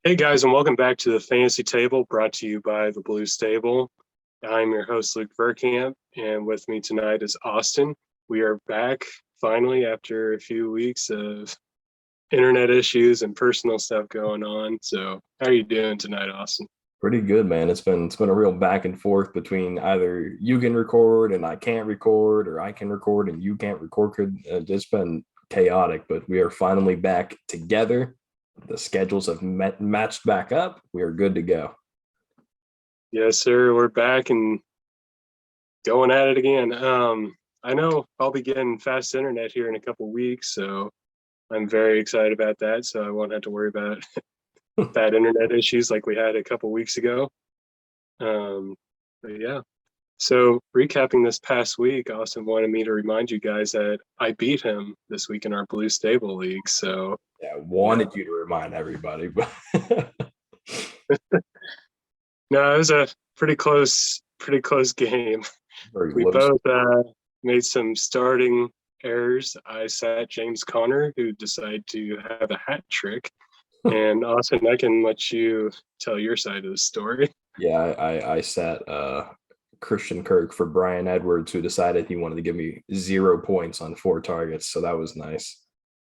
Hey guys, and welcome back to the Fantasy Table, brought to you by the Blue Stable. I'm your host, Luke Verkamp, and with me tonight is Austin. We are back finally after a few weeks of internet issues and personal stuff going on. So, how are you doing tonight, Austin? Pretty good, man. It's been a real back and forth between either you can record and I can't record, or I can record and you can't record. It's been chaotic, but we are finally back together. The schedules have matched back up. We are good to go. Yes, sir. We're back and going at it again. I know I'll be getting fast internet here in a couple weeks, so I'm very excited about that. So I won't have to worry about bad internet issues like we had a couple weeks ago. But yeah. So recapping this past week, Austin wanted me to remind you guys that I beat him this week in our Blue Stable League. So Yeah, I wanted you to remind everybody, but no, it was a pretty close game. very We low. both made some starting errors. I sat James Conner, who decided to have a hat trick. And Austin, I can let you tell your side of the story. Yeah, I sat Christian Kirk for Brian Edwards, who decided he wanted to give me 0 points on 4 targets. So that was nice.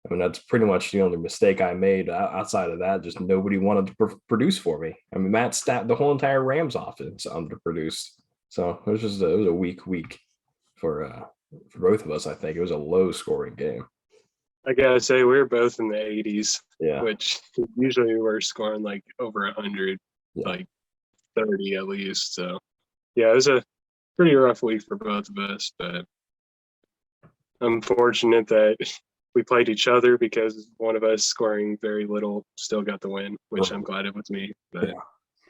I mean, that's pretty much the only mistake I made. Outside of that, just nobody wanted to produce for me. I mean, the whole entire Rams offense underproduced. So it was a weak week for both of us. I think it was a low scoring game. I gotta say, we were both in the 80s, Yeah, which usually we're scoring like over 100, yeah. like 30 at least. So yeah, it was a pretty rough week for both of us, but I'm fortunate that we played each other because one of us scoring very little still got the win, which I'm glad it was me. But Yeah.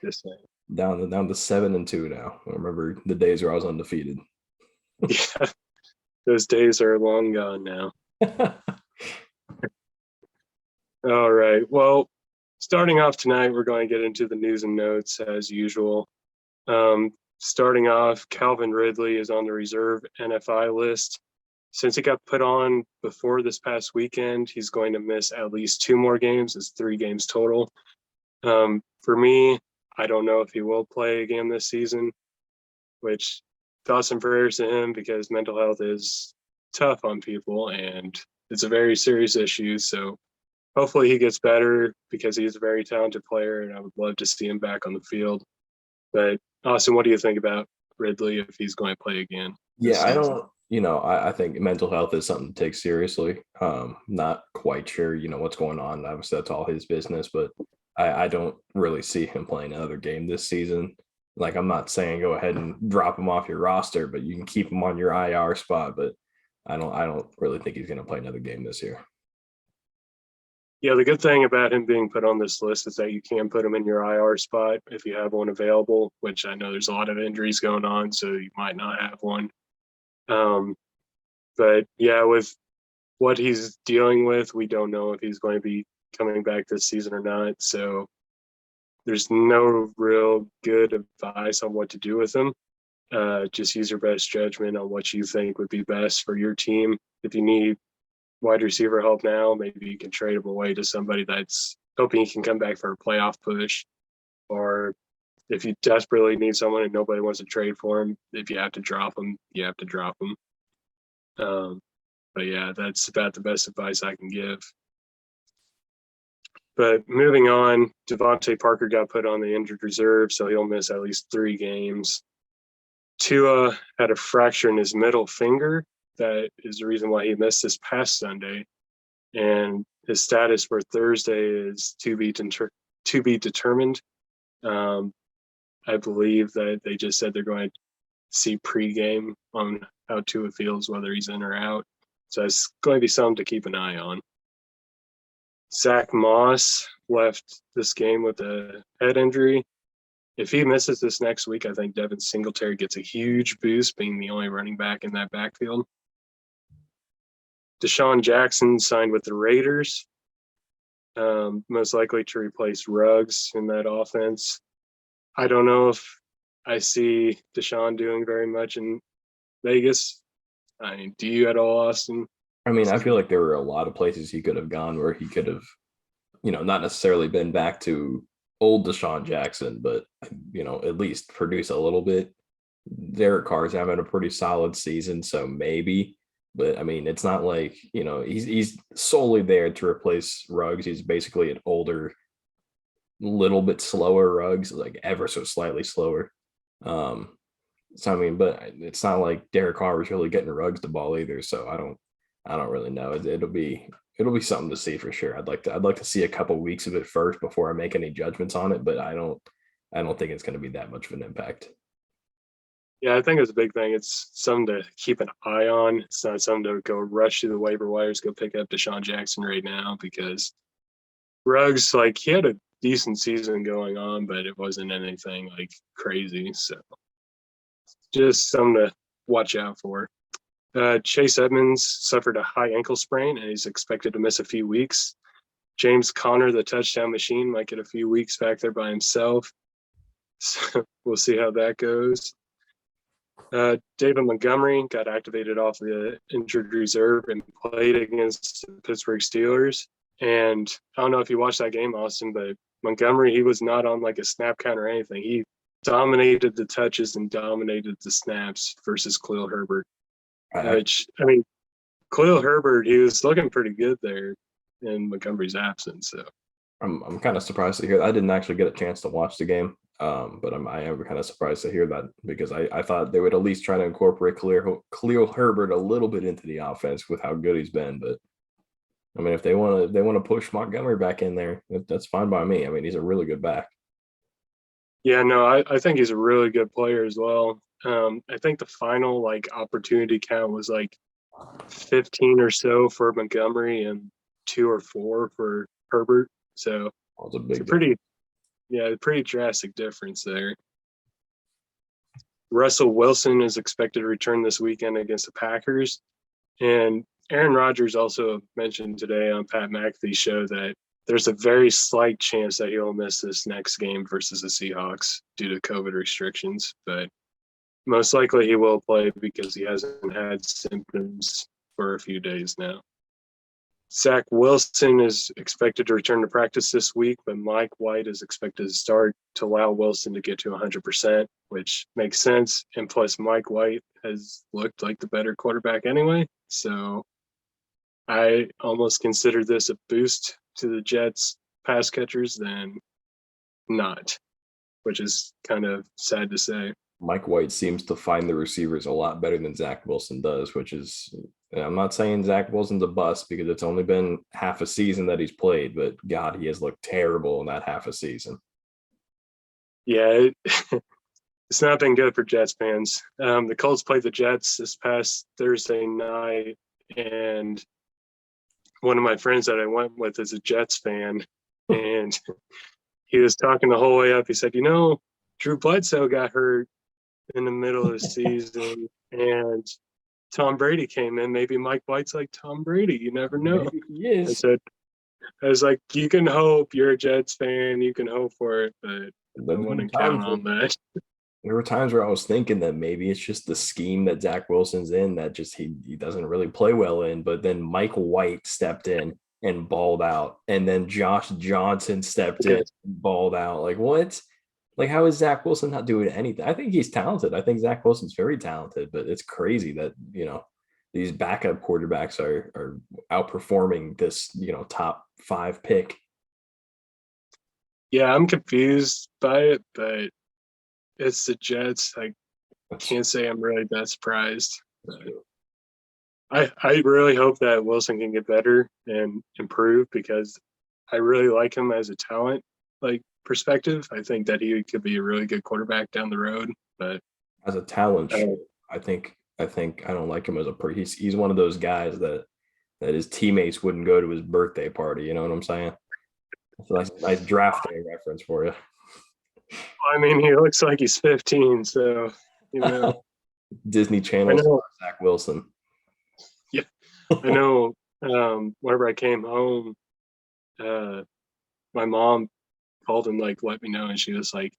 just saying. Down to 7-2 now. I remember the days where I was undefeated. Yeah, those days are long gone now. All right. Well, starting off tonight, we're going to get into the news and notes as usual. Starting off, Calvin Ridley is on the reserve NFI list. Since he got put on before this past weekend, he's going to miss at least 2 more games. It's 3 games total. For me, I don't know if he will play again this season, which thoughts and prayers to him because mental health is tough on people and it's a very serious issue. So hopefully he gets better because he's a very talented player and I would love to see him back on the field. But Austin, what do you think about Ridley if he's going to play again this Yeah, I season? don't, I think mental health is something to take seriously. Not quite sure, what's going on. Obviously, that's all his business, but I don't really see him playing another game this season. Like, I'm not saying go ahead and drop him off your roster, but you can keep him on your IR spot. But I don't really think he's going to play another game this year. Yeah, the good thing about him being put on this list is that you can put him in your IR spot if you have one available, which I know there's a lot of injuries going on, so you might not have one. But yeah, with what he's dealing with, we don't know if he's going to be coming back this season or not. So there's no real good advice on what to do with him. Just use your best judgment on what you think would be best for your team. If you need wide receiver help now, maybe you can trade him away to somebody that's hoping he can come back for a playoff push. Or if you desperately need someone and nobody wants to trade for him, if you have to drop him, you have to drop him. But yeah, that's about the best advice I can give. But moving on, Devonte Parker got put on the injured reserve, so he'll miss at least 3 games. Tua had a fracture in his middle finger. That is the reason why he missed this past Sunday. And his status for Thursday is to be determined. I believe that they just said they're going to see pregame on how Tua feels, whether he's in or out. So it's going to be something to keep an eye on. Zach Moss left this game with a head injury. If he misses this next week, I think Devin Singletary gets a huge boost, being the only running back in that backfield. Deshaun Jackson signed with the Raiders, most likely to replace Ruggs in that offense. I don't know if I see Deshaun doing very much in Vegas. I mean, do you at all, Austin? I mean, I feel like there were a lot of places he could have gone where he could have, not necessarily been back to old Deshaun Jackson, but at least produce a little bit. Derek Carr's having a pretty solid season, so maybe. But I mean, it's not like he's solely there to replace Ruggs. He's basically an older, little bit slower Ruggs, like ever so slightly slower. So I mean, but it's not like Derek Carr was really getting Ruggs the ball either. So I don't really know. It'll be something to see for sure. I'd like to see a couple weeks of it first before I make any judgments on it. But I don't think it's going to be that much of an impact. Yeah, I think it's a big thing. It's something to keep an eye on. It's not something to go rush to the waiver wires, go pick up Deshaun Jackson right now, because Ruggs, like, he had a decent season going on, but it wasn't anything like crazy. So just something to watch out for. Chase Edmonds suffered a high ankle sprain, and he's expected to miss a few weeks. James Conner, the touchdown machine, might get a few weeks back there by himself. So we'll see how that goes. David Montgomery got activated off the injured reserve and played against the Pittsburgh Steelers. And I don't know if you watched that game, Austin, but Montgomery, he was not on like a snap count or anything. He dominated the touches and dominated the snaps versus Khalil Herbert. Which, I mean, Cleo Herbert, he was looking pretty good there in Montgomery's absence. So I'm kind of surprised to hear that. I didn't actually get a chance to watch the game, but I am kind of surprised to hear that, because I thought they would at least try to incorporate Khalil Herbert a little bit into the offense with how good he's been. But I mean, if they want to push Montgomery back in there, that's fine by me. I mean, he's a really good back. Yeah, no, I think he's a really good player as well. I think the final opportunity count was 15 or so for Montgomery and 2 or 4 for Herbert. So it's a pretty drastic difference there. Russell Wilson is expected to return this weekend against the Packers. And Aaron Rodgers also mentioned today on Pat McAfee's show that there's a very slight chance that he'll miss this next game versus the Seahawks due to COVID restrictions. But most likely he will play because he hasn't had symptoms for a few days now. Zach Wilson is expected to return to practice this week, but Mike White is expected to start to allow Wilson to get to 100%, which makes sense. And plus, Mike White has looked like the better quarterback anyway. So I almost consider this a boost to the Jets pass catchers than not, which is kind of sad to say. Mike White seems to find the receivers a lot better than Zach Wilson does, which is, I'm not saying Zach Wilson's a bust because it's only been half a season that he's played, but God, he has looked terrible in that half a season. Yeah, it's not been good for Jets fans. The Colts played the Jets this past Thursday night, and one of my friends that I went with is a Jets fan, and he was talking the whole way up. He said, Drew Bledsoe got hurt in the middle of the season, and Tom Brady came in. Maybe Mike White's like Tom Brady. You never know. Yes. I was like, you can hope. You're a Jets fan. You can hope for it, but I wouldn't count on that. There were times where I was thinking that maybe it's just the scheme that Zach Wilson's in that just he doesn't really play well in. But then Mike White stepped in and balled out, and then Josh Johnson stepped in and balled out. Like, what? Like, how is Zach Wilson not doing anything? I think he's talented. I think Zach Wilson's very talented, but it's crazy that, these backup quarterbacks are outperforming this, top 5 pick. Yeah, I'm confused by it, but it's the Jets. I can't say I'm really that surprised. I really hope that Wilson can get better and improve, because I really like him as a talent perspective. I think that he could be a really good quarterback down the road. But as a talent, I think I don't like him as he's one of those guys that his teammates wouldn't go to his birthday party. You know what I'm saying? That's a nice draft day reference for you. I mean, he looks like he's 15, so Disney Channel star Zach Wilson. Yeah, I know. Whenever I came home, my mom called and let me know, and she was like,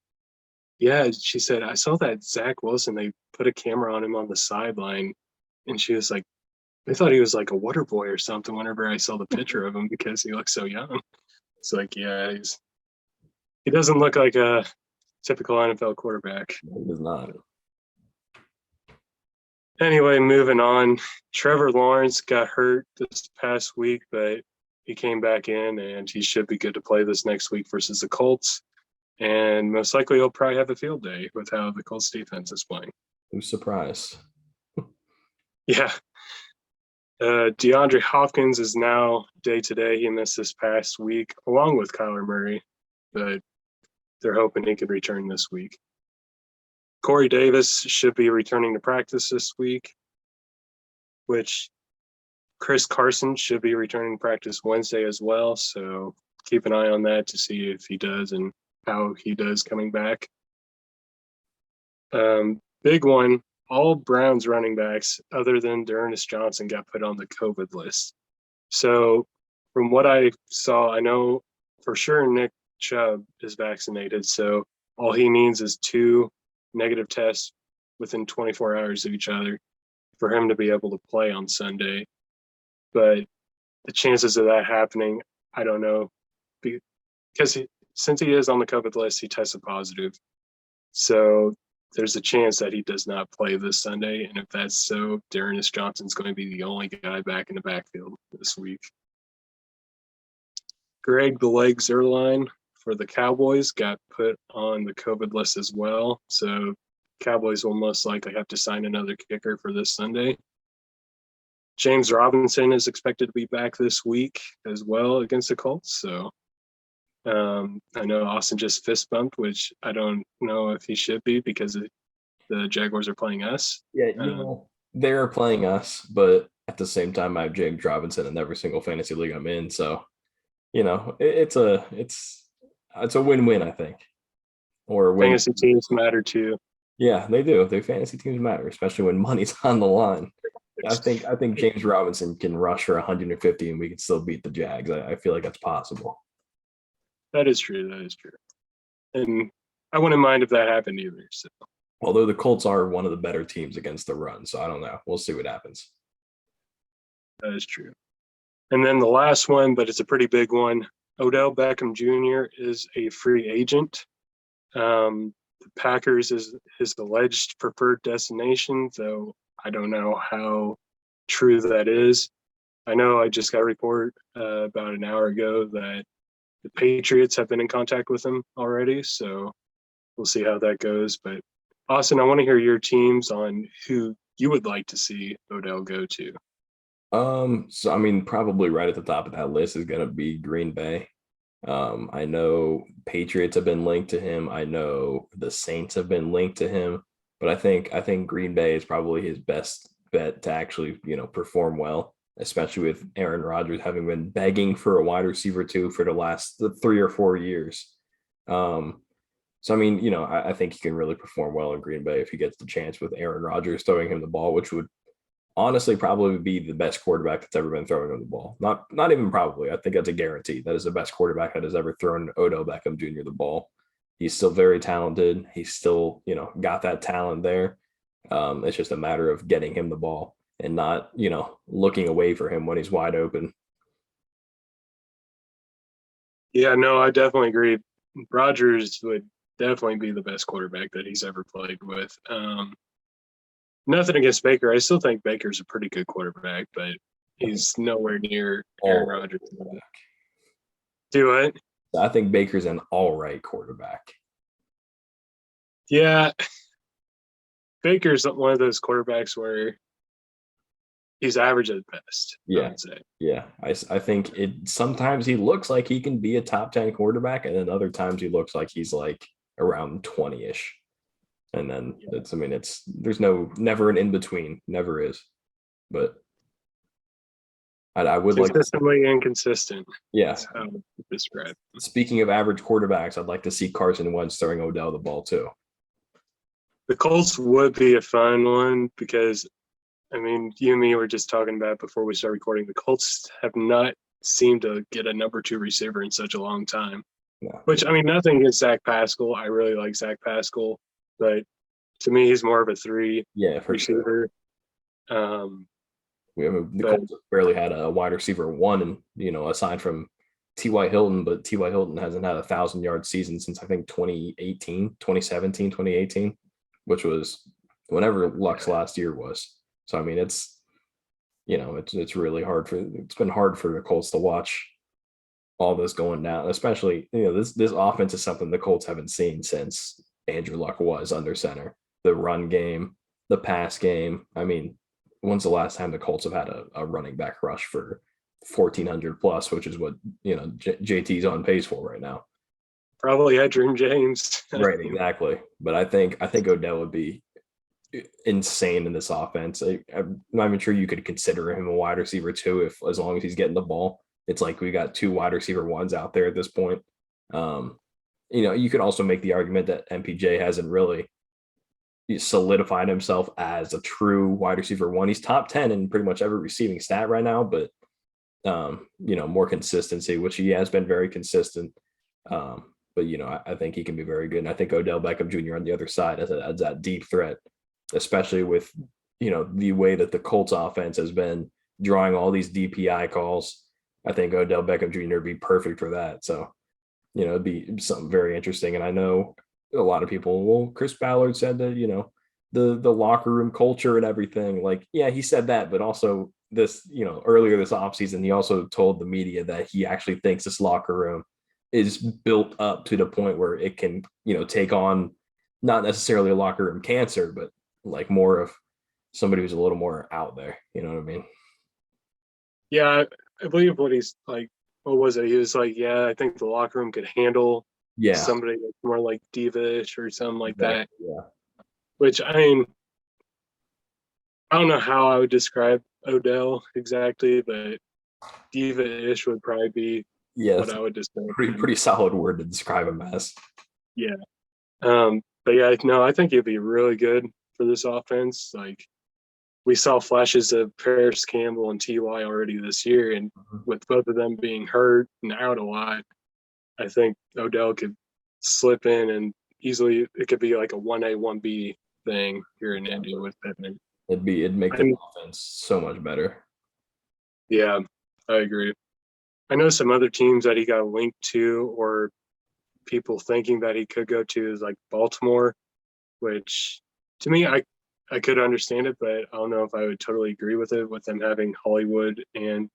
yeah, she said, I saw that Zach Wilson, they put a camera on him on the sideline, and she was like, I thought he was like a water boy or something whenever I saw the picture of him because he looked so young. It's like, he doesn't look like a typical NFL quarterback. He does not. Anyway, moving on. Trevor Lawrence got hurt this past week, but he came back in, and he should be good to play this next week versus the Colts. And most likely he'll probably have a field day with how the Colts defense is playing. Who's surprised? Yeah. DeAndre Hopkins is now day-to-day. He missed this past week, along with Kyler Murray, but they're hoping he can return this week. Corey Davis should be returning to practice this week, which Chris Carson should be returning to practice Wednesday as well. So keep an eye on that to see if he does and how he does coming back. Big one, all Browns running backs other than Dernis Johnson got put on the COVID list. So from what I saw, I know for sure Nick Chubb is vaccinated. So all he needs is 2 negative tests within 24 hours of each other for him to be able to play on Sunday. But the chances of that happening, I don't know, because since he is on the COVID list, he tested positive. So there's a chance that he does not play this Sunday. And if that's so, Dernis Johnson's going to be the only guy back in the backfield this week. Greg the Leg Zerline for the Cowboys got put on the COVID list as well. So Cowboys will most likely have to sign another kicker for this Sunday. James Robinson is expected to be back this week as well against the Colts. So I know Austin just fist bumped, which I don't know if he should be because the Jaguars are playing us. Yeah, they're playing us, but at the same time, I have James Robinson in every single fantasy league I'm in. So, it's a win-win, I think. Or win. Fantasy teams matter too. Yeah, they do. Their fantasy teams matter, especially when money's on the line. I think James Robinson can rush for 150 and we can still beat the Jags. I feel like that's possible. That is true. And I wouldn't mind if that happened either. So. Although the Colts are one of the better teams against the run, so I don't know. We'll see what happens. That is true. And then the last one, but it's a pretty big one. Odell Beckham Jr. is a free agent. The Packers is his alleged preferred destination, though I don't know how true that is. I know I just got a report about an hour ago that the Patriots have been in contact with him already, so we'll see how that goes. But Austin, I want to hear your teams on who you would like to see Odell go to. So I mean, probably right at the top of that list is going to be Green Bay. I know Patriots have been linked to him. I know the Saints have been linked to him, but I think Green Bay is probably his best bet to actually, perform well, especially with Aaron Rodgers having been begging for a wide receiver too for the last 3 or 4 years. So, I mean, I think he can really perform well in Green Bay if he gets the chance with Aaron Rodgers throwing him the ball, which would honestly probably be the best quarterback that's ever been throwing him the ball. Not even probably. I think that's a guarantee. That is the best quarterback that has ever thrown Odell Beckham Jr. the ball. He's still very talented. He's still, got that talent there. It's just a matter of getting him the ball and not, looking away for him when he's wide open. Yeah, no, I definitely agree. Rodgers would definitely be the best quarterback that he's ever played with. Nothing against Baker. I still think Baker's a pretty good quarterback, but he's nowhere near Aaron Rodgers. Do it. I think Baker's an all right quarterback. Yeah. Baker's one of those quarterbacks where he's average at best. Yeah. I would say. Yeah. I think sometimes he looks like he can be a top 10 quarterback, and then other times he looks like he's like around 20-ish. And then there's never an in between, never is. But I would consistently inconsistent. Yeah. That's how to describe. Speaking of average quarterbacks, I'd like to see Carson Wentz throwing Odell the ball too. The Colts would be a fun one because, I mean, you and me were just talking about before we start recording. The Colts have not seemed to get a number 2 receiver in such a long time. Yeah. Which, I mean, nothing against Zach Pascal. I really like Zach Pascal. But to me, he's more of a 3 receiver. Sure. The Colts barely had a wide receiver 1, and aside from T.Y. Hilton, but T.Y. Hilton hasn't had a 1,000-yard season since I think 2017, 2018, which was whenever Luck's last year was. So I mean, it's it's been hard for the Colts to watch all this going down, especially this offense is something the Colts haven't seen since Andrew Luck was under center. The run game, the pass game. I mean, when's the last time the Colts have had a running back rush for 1,400 plus, which is what JT's on pace for right now. Probably had Dream James. Right, exactly. But I think Odell would be insane in this offense. I'm not even sure you could consider him a wide receiver too, as long as he's getting the ball. It's like we got 2 wide receiver ones out there at this point. You could also make the argument that MPJ hasn't really solidified himself as a true wide receiver one. He's top 10 in pretty much every receiving stat right now, but more consistency, which he has been very consistent. But I think he can be very good. And I think Odell Beckham Jr. on the other side as that deep threat, especially with, the way that the Colts offense has been drawing all these DPI calls. I think Odell Beckham Jr. would be perfect for that. So, it'd be something very interesting. And I know a lot of people, Chris Ballard said that, the locker room culture and everything. Like, yeah, he said that, but also this, earlier this offseason, he also told the media that he actually thinks this locker room is built up to the point where it can, take on not necessarily a locker room cancer, but like more of somebody who's a little more out there. You know what I mean? Yeah, I believe what he's like. What was it? He was like, yeah, I think the locker room could handle somebody that's more like diva-ish or something like that. Yeah. Which, I mean, I don't know how I would describe Odell exactly, but diva-ish would probably be what I would describe. Pretty solid word to describe him as. Yeah. But yeah, no, I think he'd be really good for this offense. Like, we saw flashes of Paris Campbell and T.Y. already this year, and with both of them being hurt and out a lot, I think Odell could slip in and easily it could be like a 1A, 1B thing here in Indy with Pittman. It'd make the offense so much better. Yeah, I agree. I know some other teams that he got linked to or people thinking that he could go to is like Baltimore, which to me, I could understand it, but I don't know if I would totally agree with it, with them having Hollywood and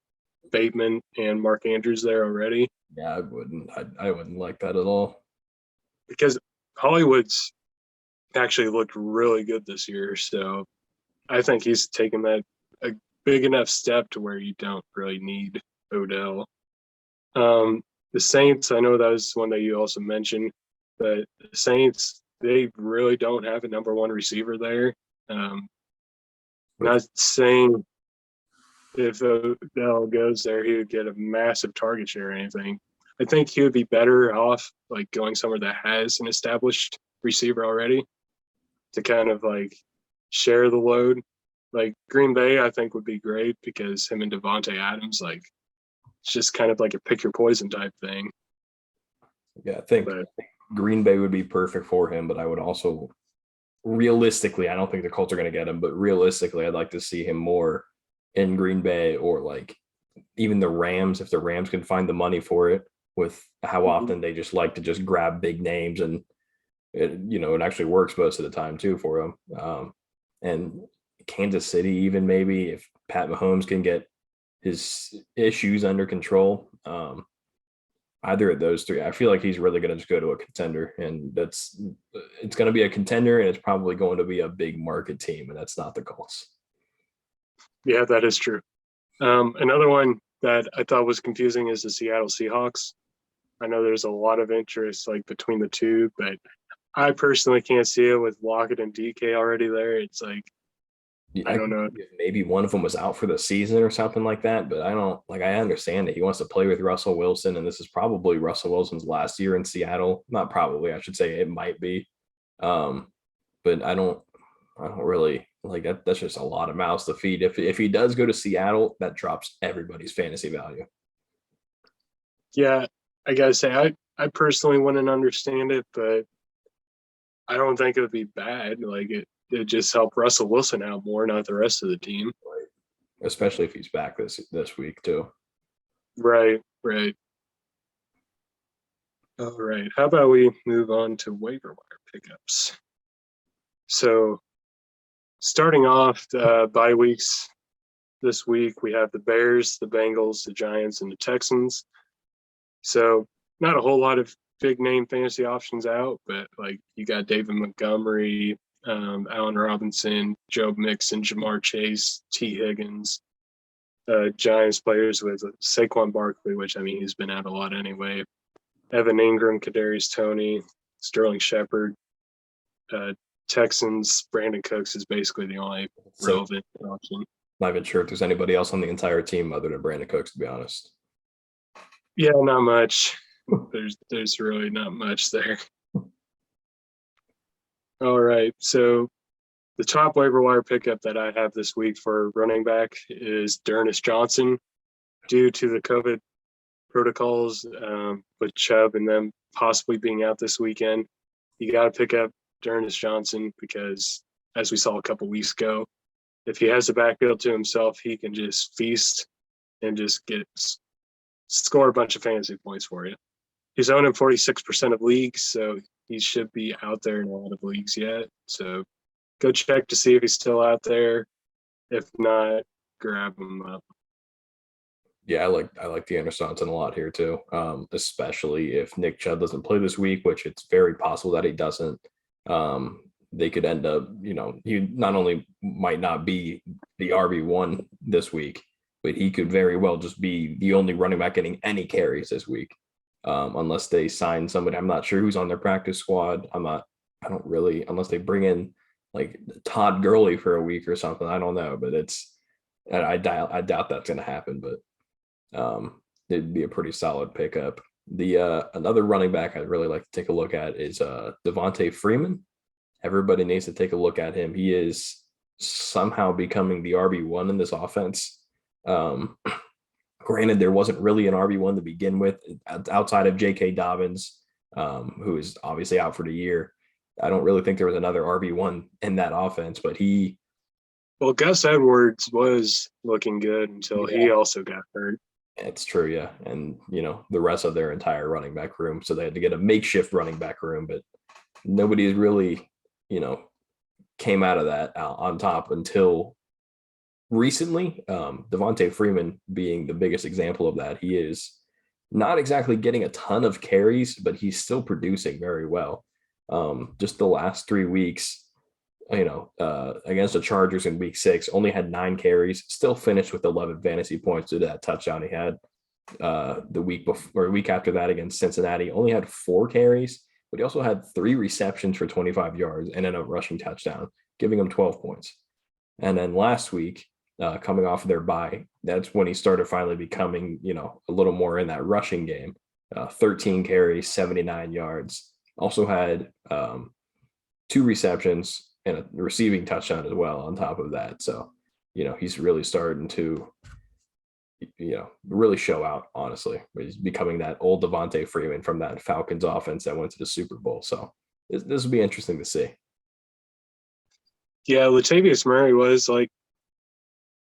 Bateman and Mark Andrews there already. Yeah, I wouldn't. I wouldn't like that at all. Because Hollywood's actually looked really good this year, so I think he's taken a big enough step to where you don't really need Odell. The Saints, I know that was one that you also mentioned, but the Saints, they really don't have a number one receiver there. Not saying if Odell goes there, he would get a massive target share or anything. I think he would be better off like going somewhere that has an established receiver already to kind of like share the load. Like Green Bay, I think would be great because him and Devonte Adams, like it's just kind of like a pick your poison type thing. Yeah, I think Green Bay would be perfect for him, but I would also realistically, I don't think the Colts are going to get him, but realistically, I'd like to see him more in Green Bay or like even the Rams, if the Rams can find the money for it, with how often they just like to just grab big names, and it actually works most of the time too for them. And Kansas City, even maybe if Pat Mahomes can get his issues under control, either of those three, I feel like he's really going to just go to a contender, and it's going to be a contender, and it's probably going to be a big market team, and that's not the Colts. Yeah, that is true. Another one that I thought was confusing is the Seattle Seahawks. I know there's a lot of interest like between the two, but I personally can't see it with Lockett and DK already there. It's like, I don't know. Maybe one of them was out for the season or something like that, but I understand that he wants to play with Russell Wilson, and this is probably Russell Wilson's last year in Seattle. Not probably, I should say it might be. But I don't really like that. That's just a lot of mouths to feed. If he does go to Seattle, that drops everybody's fantasy value. Yeah, I gotta say, I personally wouldn't understand it, but I don't think it would be bad. Like it just help Russell Wilson out more, not the rest of the team. Right. Especially if he's back this week too. Right. All right. How about we move on to waiver wire pickups? So, starting off bye weeks this week, we have the Bears, the Bengals, the Giants, and the Texans. So, not a whole lot of big name fantasy options out, but like you got David Montgomery, Allen Robinson, Joe Mixon, Jamar Chase, T. Higgins, Giants players with Saquon Barkley, which I mean he's been out a lot anyway. Evan Ingram, Kadarius Toney, Sterling Shepard. Texans, Brandon Cooks is basically the only relevant option. Not even sure if there's anybody else on the entire team other than Brandon Cooks, to be honest. Yeah, not much. There's really not much there. All right, so the top waiver wire pickup that I have this week for running back is Dernis Johnson. Due to the COVID protocols with Chubb and them possibly being out this weekend, you got to pick up Dernis Johnson because, as we saw a couple weeks ago, if he has the backfield to himself, he can just feast and just score a bunch of fantasy points for you. He's owned in 46% of leagues, so he should be out there in a lot of leagues yet. So go check to see if he's still out there. If not, grab him up. Yeah, I like Deandre Johnson a lot here too, especially if Nick Chubb doesn't play this week, which it's very possible that he doesn't. They could end up, he not only might not be the RB1 this week, but he could very well just be the only running back getting any carries this week, unless they sign somebody. I'm not sure who's on their practice squad. Unless they bring in like Todd Gurley for a week or something. I don't know, but I doubt that's going to happen, but it'd be a pretty solid pickup. The another running back I'd really like to take a look at is Devonta Freeman. Everybody needs to take a look at him. He is somehow becoming the RB1 in this offense. Granted, there wasn't really an RB1 to begin with outside of J.K. Dobbins, who is obviously out for the year. I don't really think there was another RB1 in that offense, but Well, Gus Edwards was looking good until he also got hurt. It's true, yeah. And, the rest of their entire running back room. So they had to get a makeshift running back room, but nobody's really, came out of that on top until recently. Devonta Freeman being the biggest example of that. He is not exactly getting a ton of carries, but he's still producing very well. Just the last 3 weeks, against the Chargers in week 6, only had 9 carries, still finished with 11 fantasy points due to that touchdown he had. The week before, or week after that against Cincinnati, only had 4 carries, but he also had 3 receptions for 25 yards and then a rushing touchdown, giving him 12 points. And then last week, coming off of their bye, that's when he started finally becoming, a little more in that rushing game. 13 carries, 79 yards. Also had 2 receptions and a receiving touchdown as well on top of that. So, he's really starting to, really show out, honestly. He's becoming that old Devonta Freeman from that Falcons offense that went to the Super Bowl. So this will be interesting to see. Yeah, Latavius Murray was like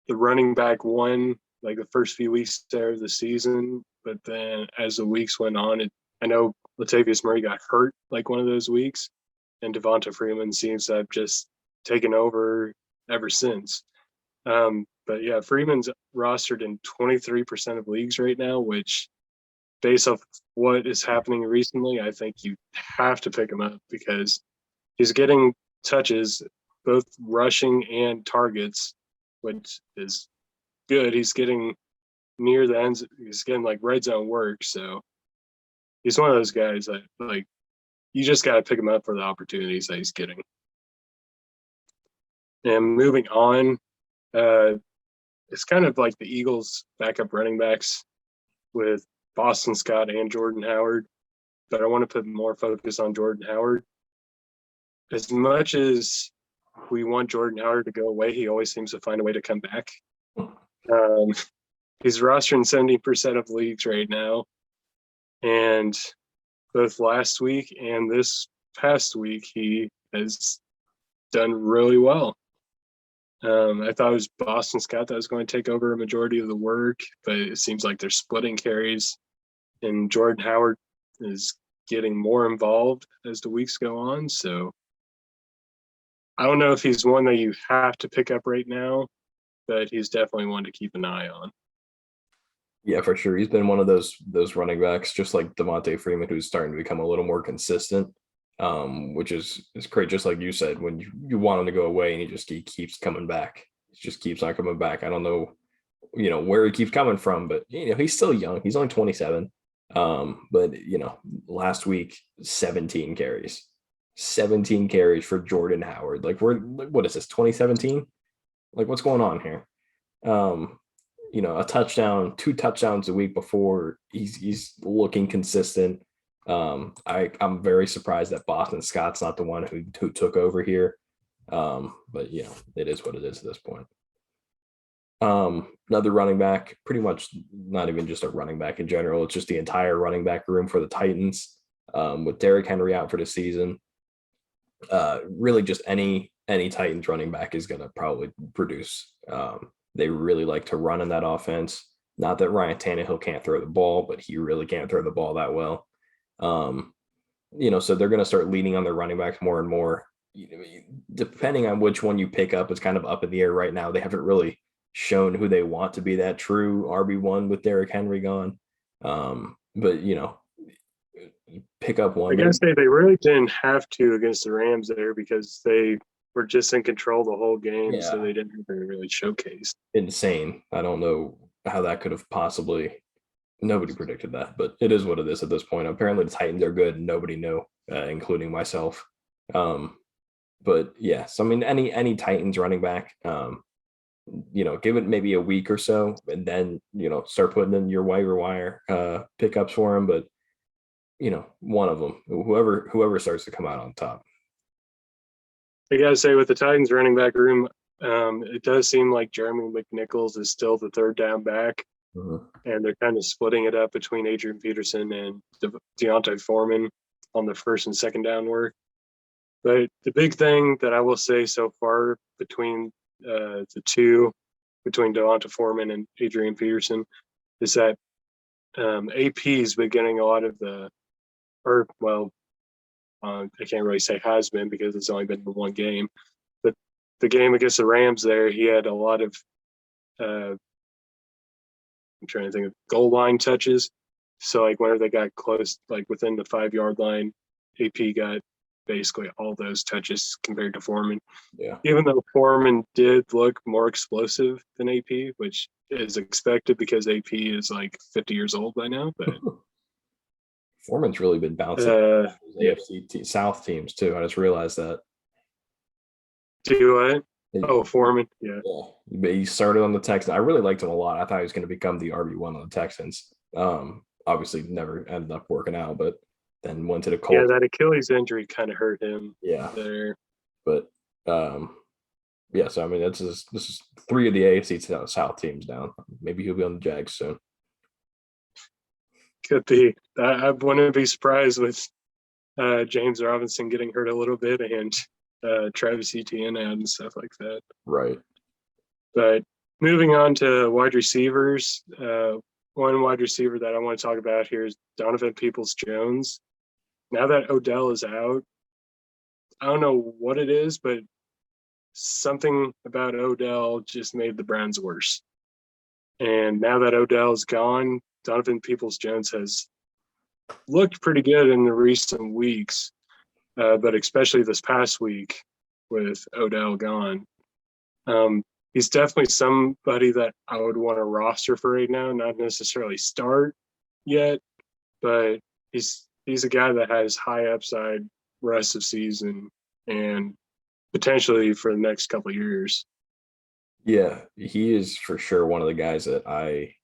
the running back one, like the first few weeks there of the season. But then as the weeks went on, I know Latavius Murray got hurt like one of those weeks, and Devonta Freeman seems to have just taken over ever since. But yeah, Freeman's rostered in 23% of leagues right now, which based off what is happening recently, I think you have to pick him up because he's getting touches, both rushing and targets, which is good. He's getting near the ends. He's getting like red zone work. So he's one of those guys that like, you just got to pick him up for the opportunities that he's getting. And moving on, it's kind of like the Eagles' backup running backs with Boston Scott and Jordan Howard, but I want to put more focus on Jordan Howard. As much as we want Jordan Howard to go away, he always seems to find a way to come back. He's rostered in 70% of leagues right now, and both last week and this past week, he has done really well. I thought it was Boston Scott that was going to take over a majority of the work, but it seems like they're splitting carries, and Jordan Howard is getting more involved as the weeks go on. So I don't know if he's one that you have to pick up right now, but he's definitely one to keep an eye on. Yeah, for sure. He's been one of those running backs, just like Devonta Freeman, who's starting to become a little more consistent, which is great. Just like you said, when you want him to go away and he keeps coming back. He just keeps on coming back. I don't know, where he keeps coming from, but he's still young. He's only 27. But last week, 17 carries for Jordan Howard. Like what is this, 2017? Like what's going on here? A touchdown, 2 touchdowns a week before. He's looking consistent. I'm very surprised that Boston Scott's not the one who took over here. But it is what it is at this point. Another running back, pretty much not even just a running back in general. It's just the entire running back room for the Titans. With Derrick Henry out for the season, really just any Titans running back is going to probably produce. They really like to run in that offense. Not that Ryan Tannehill can't throw the ball, but he really can't throw the ball that well. So they're going to start leaning on their running backs more and more. Depending on which one you pick up, it's kind of up in the air right now. They haven't really shown who they want to be that true RB1 with Derrick Henry gone. But pick up one. I guess they really didn't have to against the Rams there because they were just in control the whole game, so they didn't really showcase. Insane. I don't know how that could have possibly. Nobody predicted that, but it is what it is at this point. Apparently, the Titans are good. Nobody knew, including myself. But yeah, so I mean, any Titans running back, give it maybe a week or so, and then start putting in your waiver wire pickups for him. But one of them, whoever starts to come out on top. I gotta say, with the Titans running back room, it does seem like Jeremy McNichols is still the third down back, and they're kind of splitting it up between Adrian Peterson and Deontay Foreman on the first and second down work. But the big thing that I will say so far between the two, between Devonta Foreman and Adrian Peterson, is that AP's been getting a lot of I can't really say has been because it's only been one game, but the game against the Rams there, he had a lot of, I'm trying to think of goal line touches. So like whenever they got close, like within the 5-yard line, AP got basically all those touches compared to Foreman. Yeah. Even though Foreman did look more explosive than AP, which is expected because AP is like 50 years old by now, but Foreman's really been bouncing AFC South teams too. I just realized that. Do what? Oh, Foreman. Yeah. He started on the Texans. I really liked him a lot. I thought he was going to become the RB1 on the Texans. Obviously never ended up working out, but then went to the Colts. Yeah, that Achilles injury kind of hurt him. Yeah. There. But so I mean this is 3 of the AFC South teams down. Maybe he'll be on the Jags soon. Could be. I wouldn't be surprised with James Robinson getting hurt a little bit and Travis Etienne and stuff like that. Right. But moving on to wide receivers, one wide receiver that I want to talk about here is Donovan Peoples-Jones. Now that Odell is out, I don't know what it is, but something about Odell just made the Browns worse. And now that Odell is gone, Donovan Peoples-Jones has looked pretty good in the recent weeks, but especially this past week with Odell gone. He's definitely somebody that I would want to roster for right now, not necessarily start yet, but he's a guy that has high upside rest of season and potentially for the next couple of years. Yeah, he is for sure one of the guys that I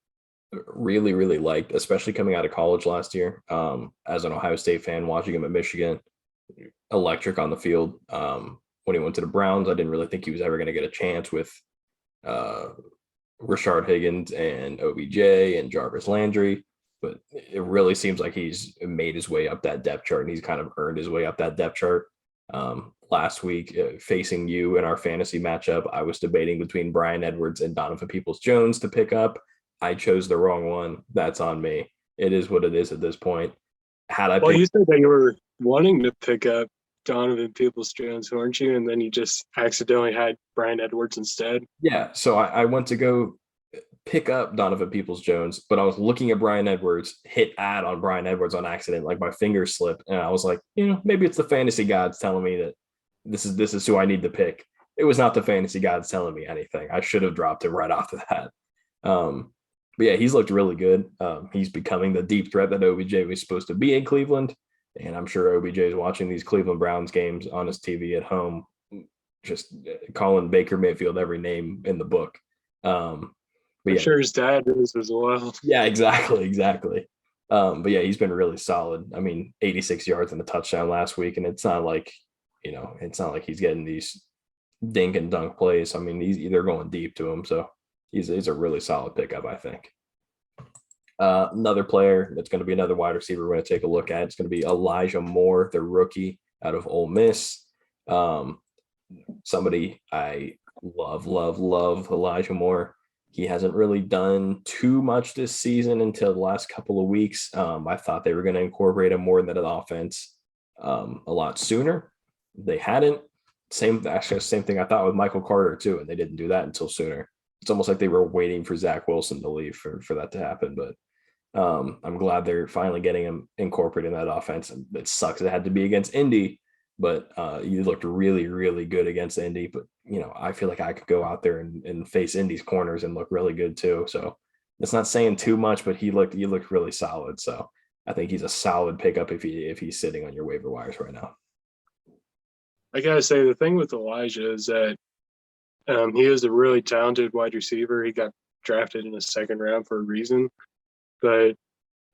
really, really liked, especially coming out of college last year. As an Ohio State fan, watching him at Michigan, electric on the field. When he went to the Browns, I didn't really think he was ever going to get a chance with Rashard Higgins and OBJ and Jarvis Landry, but it really seems like he's made his way up that depth chart and he's kind of earned his way up that depth chart. Last week, facing you in our fantasy matchup, I was debating between Bryan Edwards and Donovan Peoples-Jones to pick up. I chose the wrong one. That's on me. It is what it is at this point. had I Well, picked, you said that you were wanting to pick up Donovan Peoples-Jones, weren't you? And then you just accidentally had Brian Edwards instead. yeah. So I went to go pick up Donovan Peoples-Jones, but I was looking at Brian Edwards, hit add on Brian Edwards on accident, like my finger slipped, and I was like, maybe it's the fantasy gods telling me that this is who I need to pick. It was not the fantasy gods telling me anything. I should have dropped him right off the bat. But yeah, he's looked really good. He's becoming the deep threat that OBJ was supposed to be in Cleveland. And I'm sure OBJ is watching these Cleveland Browns games on his TV at home, just calling Baker Mayfield every name in the book. But I'm yeah, sure his dad is as well. yeah, exactly. But yeah, he's been really solid. I mean, 86 yards and a touchdown last week, and it's not like he's getting these dink and dunk plays. I mean, they're going deep to him, so he's a really solid pickup, I think. Another player that's going to be another wide receiver we're going to take a look at. It's going to be Elijah Moore, the rookie out of Ole Miss. Somebody I love Elijah Moore. He hasn't really done too much this season until the last couple of weeks. I thought they were going to incorporate him more into the offense a lot sooner. They hadn't. Same thing I thought with Michael Carter too, and they didn't do that until sooner. It's almost like they were waiting for Zach Wilson to leave for that to happen. But I'm glad they're finally getting him incorporated in that offense. It sucks it had to be against Indy, but he looked really, really good against Indy. But, I feel like I could go out there and face Indy's corners and look really good too. So it's not saying too much, but he looked really solid. So I think he's a solid pickup if he's sitting on your waiver wires right now. I got to say, the thing with Elijah is that he is a really talented wide receiver. He got drafted in the second round for a reason, but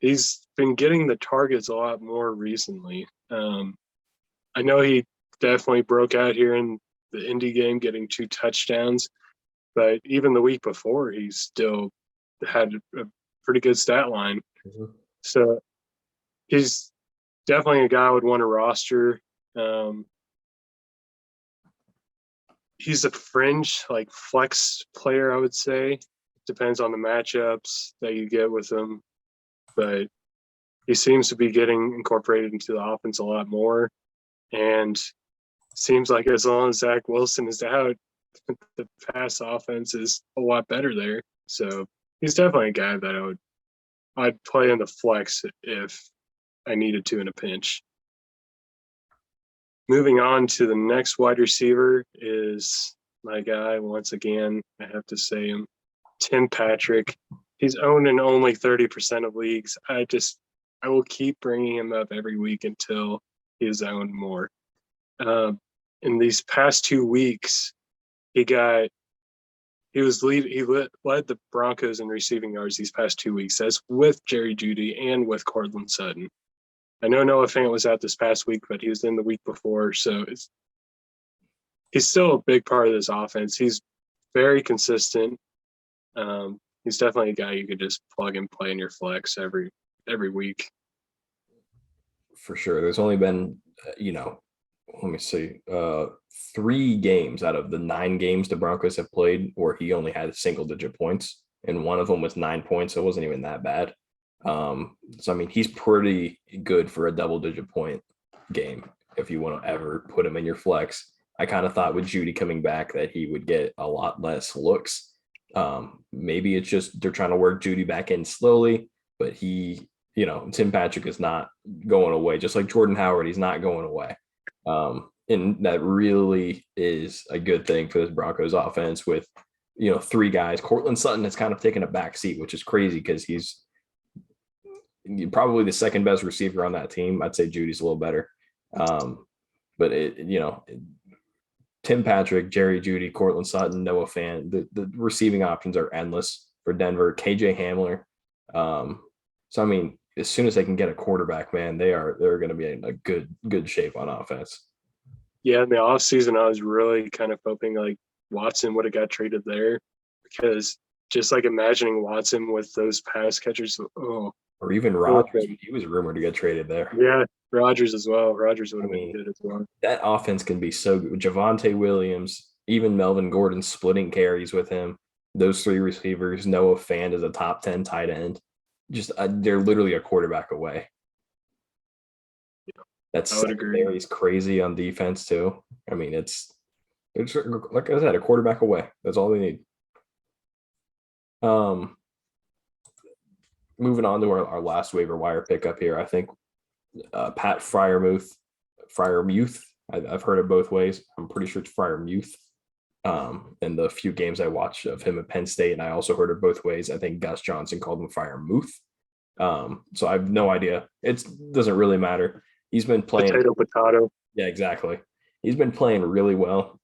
he's been getting the targets a lot more recently. I know he definitely broke out here in the Indy game, getting 2 touchdowns, but even the week before, he still had a pretty good stat line. Mm-hmm. So he's definitely a guy I would want to roster. He's a fringe, like flex player, I would say. Depends on the matchups that you get with him. But he seems to be getting incorporated into the offense a lot more. And seems like as long as Zach Wilson is out, the pass offense is a lot better there. So he's definitely a guy that I'd play in the flex if I needed to in a pinch. Moving on to the next wide receiver is my guy. Once again, I have to say him, Tim Patrick. He's owned in only 30% of leagues. I will keep bringing him up every week until he is owned more. In these past 2 weeks, he led the Broncos in receiving yards these past 2 weeks. That's with Jerry Jeudy and with Cortland Sutton. I know Noah Fant was out this past week, but he was in the week before, so he's still a big part of this offense. He's very consistent. He's definitely a guy you could just plug and play in your flex every week. For sure. There's only been, let me see, 3 games out of the 9 games the Broncos have played where he only had single-digit points, and one of them was 9 points, so it wasn't even that bad. So, he's pretty good for a double-digit point game if you want to ever put him in your flex. I kind of thought with Jeudy coming back that he would get a lot less looks. Maybe it's just they're trying to work Jeudy back in slowly, but Tim Patrick is not going away. Just like Jordan Howard, he's not going away. And that really is a good thing for this Broncos offense with, 3 guys. Cortland Sutton has kind of taken a back seat, which is crazy because he's probably the second best receiver on that team. I'd say Judy's a little better. But Tim Patrick, Jerry Jeudy, Cortland Sutton, Noah Fant, the receiving options are endless for Denver. KJ Hamler. So as soon as they can get a quarterback, man, they're going to be in a good shape on offense. Yeah, in the offseason, I was really kind of hoping like Watson would have got traded there because just like imagining Watson with those pass catchers. Or even Rodgers. He was rumored to get traded there. Yeah, Rodgers as well. Rodgers would have been good as well. That offense can be so good. Javonte Williams, even Melvin Gordon splitting carries with him. Those 3 receivers, Noah Fant is a top 10 tight end. Just they're literally a quarterback away. That I would agree. secondary is crazy on defense too. I mean, it's like I said, a quarterback away. That's all they need. Moving on to our last waiver wire pickup here, I think Pat Fryermuth. I've heard it both ways. I'm pretty sure it's Fryermuth. In the few games I watched of him at Penn State, and I also heard it both ways. I think Gus Johnson called him Fryermuth. So I have no idea. It doesn't really matter. He's been playing Potato. Yeah, exactly. He's been playing really well.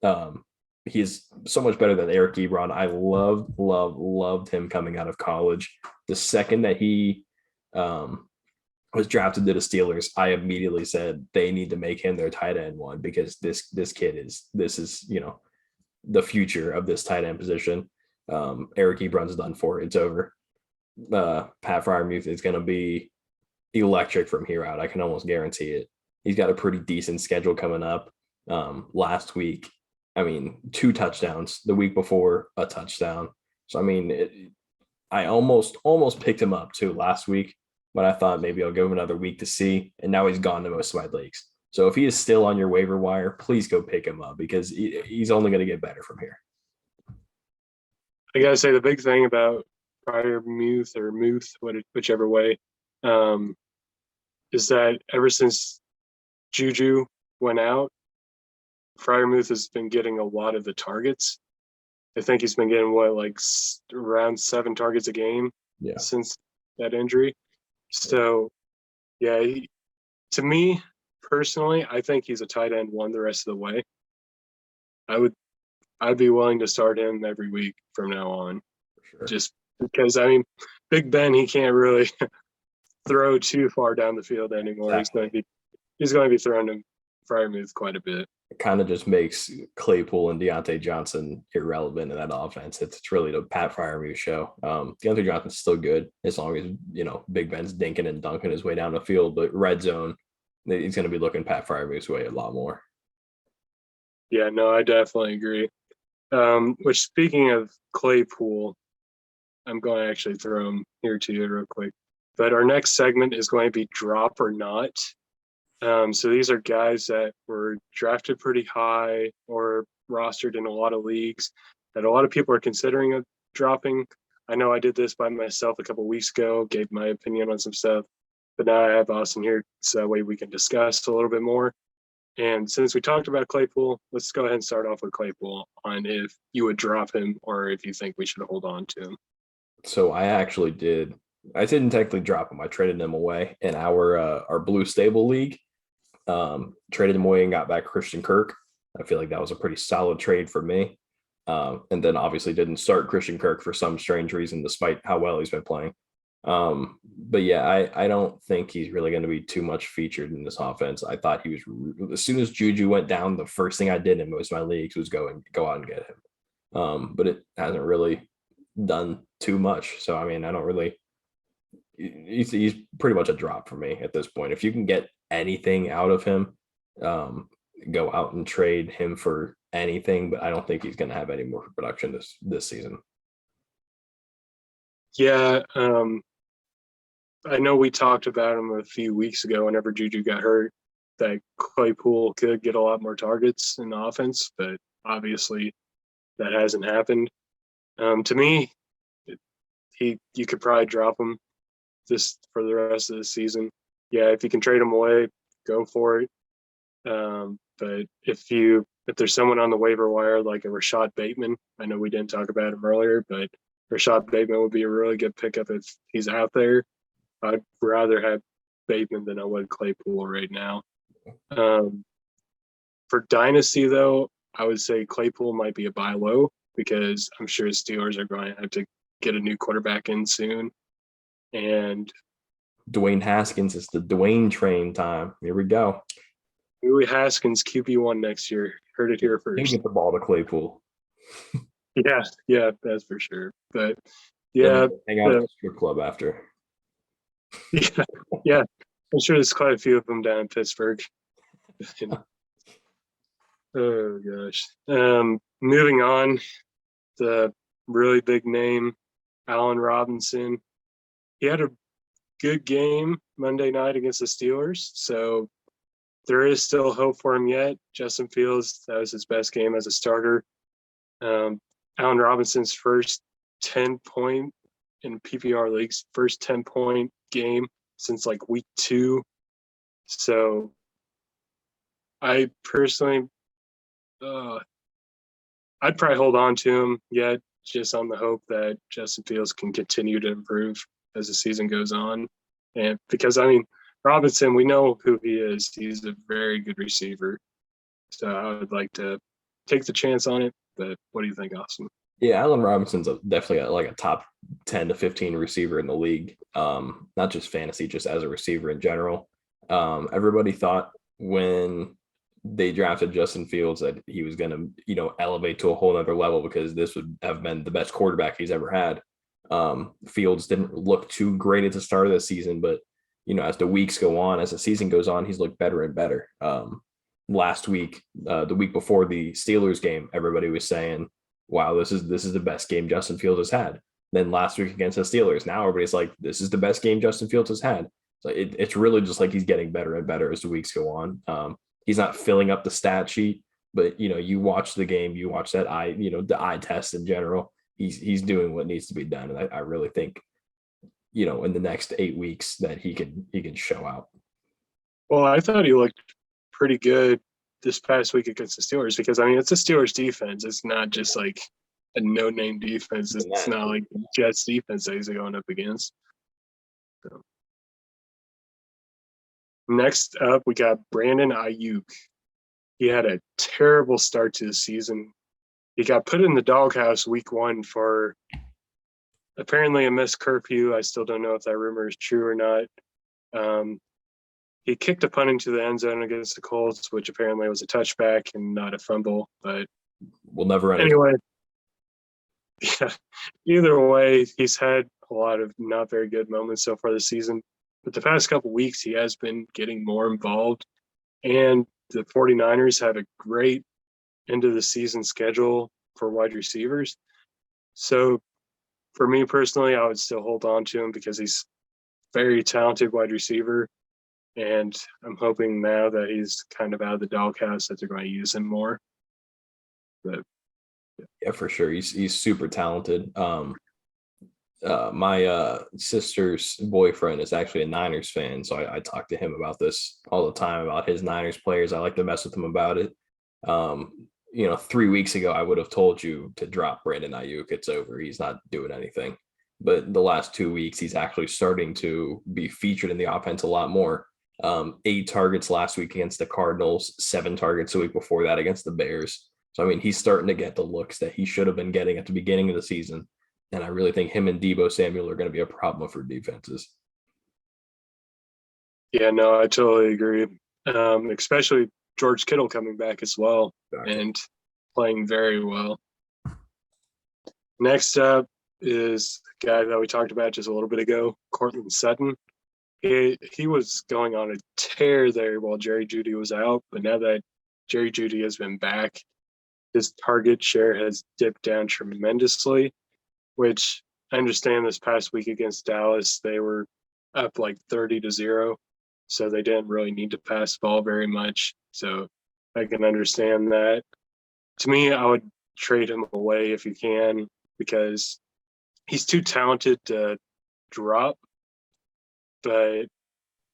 He's so much better than Eric Ebron. I loved him coming out of college. The second that he was drafted to the Steelers, I immediately said they need to make him their tight end one, because this kid is the future of this tight end position. Eric Ebron's done for it. It's over. Pat Fryermuth is going to be electric from here out. I can almost guarantee it. He's got a pretty decent schedule coming up. Last week, 2 touchdowns. The week before, a touchdown. So, I almost picked him up too last week, but I thought maybe I'll give him another week to see. And now he's gone to most of my leagues. So if he is still on your waiver wire, please go pick him up, because he's only going to get better from here. I got to say, the big thing about Fryermuth or Muth, whichever way, is that ever since Juju went out, Fryermuth has been getting a lot of the targets. I think he's been getting around 7 targets a game since that injury. So, yeah, to me personally, I think he's a tight end 1 the rest of the way. I'd be willing to start him every week from now on. For sure. Just because, Big Ben, he can't really throw too far down the field anymore. Exactly. He's going to be throwing him Fryermuth quite a bit. It kind of just makes Claypool and Deontay Johnson irrelevant in that offense. It's really the Pat Fryermuth show. Deontay Johnson's still good as long as Big Ben's dinking and dunking his way down the field, but red zone, he's going to be looking Pat Fryermuth's way a lot more. Yeah, no, I definitely agree. Which, speaking of Claypool, I'm going to actually throw him here to you real quick. But our next segment is going to be drop or not. So these are guys that were drafted pretty high or rostered in a lot of leagues that a lot of people are considering dropping. I know I did this by myself a couple of weeks ago, gave my opinion on some stuff, but now I have Austin here so that way we can discuss a little bit more. And since we talked about Claypool, let's go ahead and start off with Claypool on if you would drop him or if you think we should hold on to him. So I actually did. I didn't technically drop him. I traded him away in our Blue Stable League. Traded him away and got back Christian Kirk. I feel like that was a pretty solid trade for me. And then obviously didn't start Christian Kirk for some strange reason, despite how well he's been playing. But yeah, I don't think he's really going to be too much featured in this offense. I thought he was, as soon as Juju went down, the first thing I did in most of my leagues was go out and get him. But it hasn't really done too much. So, I don't really, he's pretty much a drop for me at this point. If you can get anything out of him, go out and trade him for anything, but I don't think he's going to have any more production this season. Yeah, I know we talked about him a few weeks ago whenever Juju got hurt, that Claypool could get a lot more targets in the offense, but obviously that hasn't happened. To me, you could probably drop him just for the rest of the season. Yeah, if you can trade him away, go for it. But if there's someone on the waiver wire like a Rashad Bateman, I know we didn't talk about him earlier, but Rashad Bateman would be a really good pickup if he's out there. I'd rather have Bateman than I would Claypool right now. For Dynasty, though, I would say Claypool might be a buy low because I'm sure Steelers are going to have to get a new quarterback in soon. And Dwayne Haskins, it's the Dwayne train time. Here we go. Dwayne Haskins QB1 next year. Heard it here first. Get the ball to Claypool. Yeah, that's for sure. But yeah, hang out at the strip club after. Yeah. I'm sure there's quite a few of them down in Pittsburgh. Oh gosh. Moving on, the really big name, Allen Robinson. He had a good game Monday night against the Steelers, so there is still hope for him yet. Justin Fields, that was his best game as a starter. Allen Robinson's first 10-point in PPR leagues, first 10-point game since like week 2. So I personally, I'd probably hold on to him yet, just on the hope that Justin Fields can continue to improve as the season goes on. And because, I mean, Robinson, we know who he is. He's a very good receiver. So I would like to take the chance on it. But what do you think, Austin? Yeah, Allen Robinson's definitely like a top 10 to 15 receiver in the league, not just fantasy, just as a receiver in general. Everybody thought when they drafted Justin Fields that he was going to, elevate to a whole other level because this would have been the best quarterback he's ever had. Fields didn't look too great at the start of the season, but, as the weeks go on, as the season goes on, he's looked better and better. Last week, the week before the Steelers game, everybody was saying, wow, this is the best game Justin Fields has had. Then last week against the Steelers, now everybody's like, this is the best game Justin Fields has had. So it's really just like he's getting better and better as the weeks go on. He's not filling up the stat sheet, but you watch the game, you watch that the eye test in general. He's doing what needs to be done, and I really think, in the next 8 weeks that he can show out. Well, I thought he looked pretty good this past week against the Steelers because, I mean, it's a Steelers defense. It's not just like a no-name defense. It's not like the Jets defense that he's going up against. So. Next up, we got Brandon Ayuk. He had a terrible start to the season. He got put in the doghouse week 1 for apparently a missed curfew. I still don't know if that rumor is true or not. He kicked a punt into the end zone against the Colts, which apparently was a touchback and not a fumble. But we'll never end. Anyway, yeah, either way, he's had a lot of not very good moments so far this season. But the past couple weeks, he has been getting more involved. And the 49ers have a great end of the season schedule for wide receivers. So for me personally, I would still hold on to him because he's a very talented wide receiver. And I'm hoping now that he's kind of out of the doghouse that they're going to use him more. But yeah, for sure. He's super talented. My sister's boyfriend is actually a Niners fan, so I talk to him about this all the time about his Niners players. I like to mess with him about it. 3 weeks ago, I would have told you to drop Brandon Ayuk. It's over. He's not doing anything. But the last 2 weeks, he's actually starting to be featured in the offense a lot more. 8 targets last week against the Cardinals, 7 targets a week before that against the Bears. So, I mean, he's starting to get the looks that he should have been getting at the beginning of the season. And I really think him and Deebo Samuel are going to be a problem for defenses. Yeah, no, I totally agree. Especially George Kittle coming back as well and playing very well. Next up is a guy that we talked about just a little bit ago, Cortland Sutton. He was going on a tear there while Jerry Jeudy was out, but now that Jerry Jeudy has been back, his target share has dipped down tremendously, which I understand this past week against Dallas, they were up like 30-0, so they didn't really need to pass the ball very much. So I can understand that. To me, I would trade him away if you can because he's too talented to drop, but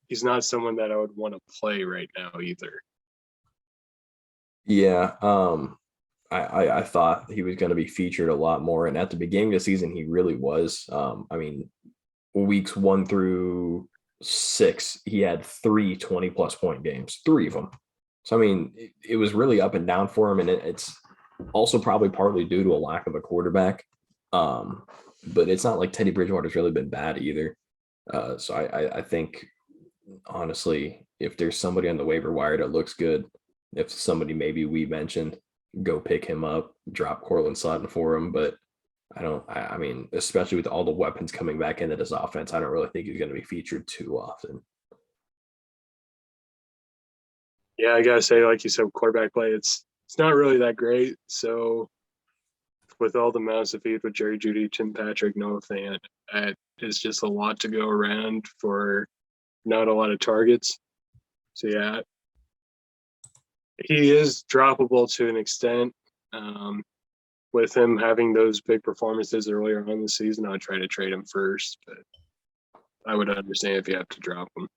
he's not someone that I would want to play right now either. Yeah, I thought he was going to be featured a lot more, and at the beginning of the season, he really was. I mean, weeks 1 through 6, he had 3 20-plus point games, 3 of them. So, I mean, it was really up and down for him, and it's also probably partly due to a lack of a quarterback. But it's not like Teddy Bridgewater's really been bad either. So I think, honestly, if there's somebody on the waiver wire that looks good, if somebody maybe we mentioned, go pick him up, drop Cortland Sutton for him. But I mean, especially with all the weapons coming back into this offense, I don't really think he's going to be featured too often. Yeah, I gotta say, like you said, quarterback play, it's not really that great. So with all the mouths to feed with Jerry Jeudy, Tim Patrick, Noah Fant, it's just a lot to go around for not a lot of targets. So yeah, he is droppable to an extent. With him having those big performances earlier on in the season, I'd try to trade him first, but I would understand if you have to drop him.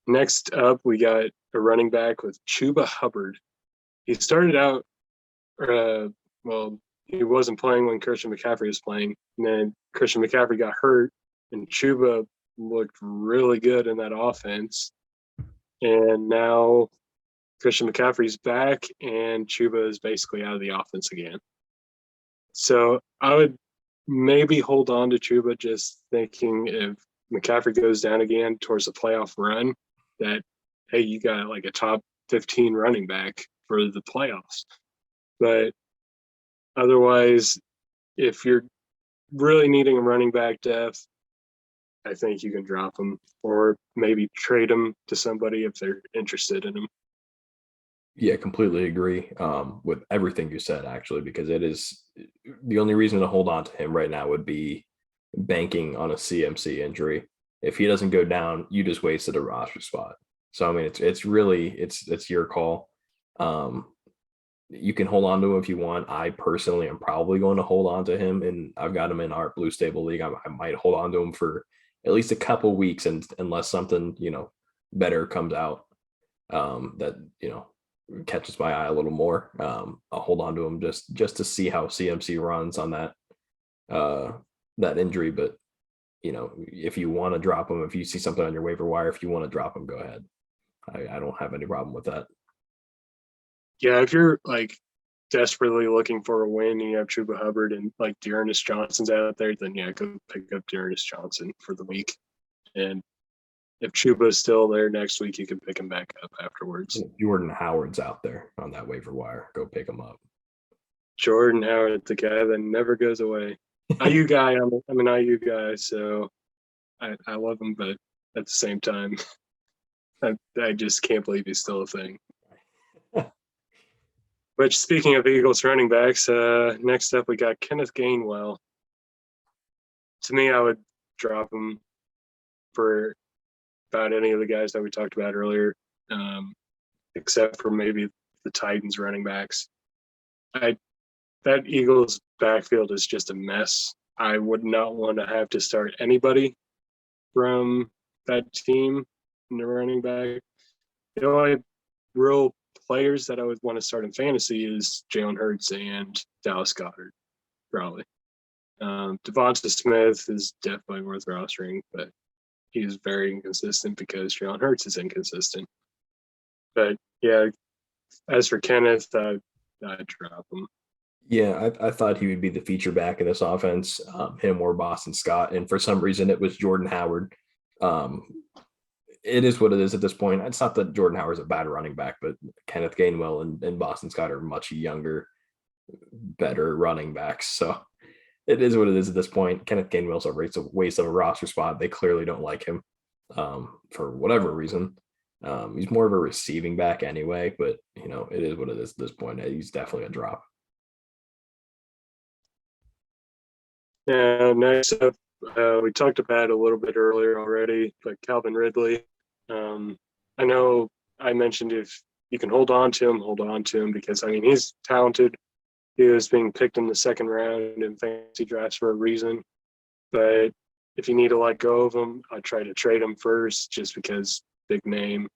Next up, we got a running back with Chuba Hubbard. He started out, he wasn't playing when Christian McCaffrey was playing, and then Christian McCaffrey got hurt, and Chuba looked really good in that offense. And now Christian McCaffrey's back, and Chuba is basically out of the offense again. So I would maybe hold on to Chuba, just thinking if McCaffrey goes down again towards the playoff run, that, hey, you got like a top 15 running back for the playoffs. But otherwise, if you're really needing a running back depth, I think you can drop him or maybe trade him to somebody if they're interested in him. Yeah, completely agree with everything you said, actually, because it is the only reason to hold on to him right now would be banking on a CMC injury. If he doesn't go down, you just wasted a roster spot. So, I mean, it's really your call. You can hold on to him if you want. I personally am probably going to hold on to him, and I've got him in our Blue Stable League. I might hold on to him for at least a couple weeks, and unless something better comes out that catches my eye a little more, I'll hold on to him just to see how CMC runs on that injury. But if you want to drop him, if you see something on your waiver wire, if you want to drop him, go ahead. I don't have any problem with that. Yeah, if you're like desperately looking for a win and you have Chuba Hubbard and like Ernest Johnson's out there, then yeah, go pick up Ernest Johnson for the week. And if Chuba's still there next week, you can pick him back up afterwards. Jordan Howard's out there on that waiver wire. Go pick him up. Jordan Howard, the guy that never goes away. IU guy, I'm an IU guy, so I love him, but at the same time, I just can't believe he's still a thing. Which, speaking of Eagles running backs, next up we got Kenneth Gainwell. To me, I would drop him for about any of the guys that we talked about earlier, except for maybe the Titans running backs. That Eagles backfield is just a mess. I would not want to have to start anybody from that team in the running back. The only real players that I would want to start in fantasy is Jalen Hurts and Dallas Goedert, probably. Devonta Smith is definitely worth rostering, but he's very inconsistent because Jalen Hurts is inconsistent. But yeah, as for Kenneth, I'd drop him. Yeah, I thought he would be the feature back in this offense, him or Boston Scott. And for some reason, it was Jordan Howard. It is what it is at this point. It's not that Jordan Howard's a bad running back, but Kenneth Gainwell and Boston Scott are much younger, better running backs. So it is what it is at this point. Kenneth Gainwell's a waste of a roster spot. They clearly don't like him for whatever reason. He's more of a receiving back anyway, but it is what it is at this point. He's definitely a drop. Yeah, next up, we talked about it a little bit earlier already, but Calvin Ridley. I know I mentioned if you can hold on to him because, I mean, he's talented. He was being picked in the second round in fantasy drafts for a reason. But if you need to let go of him, I'd try to trade him first just because big name.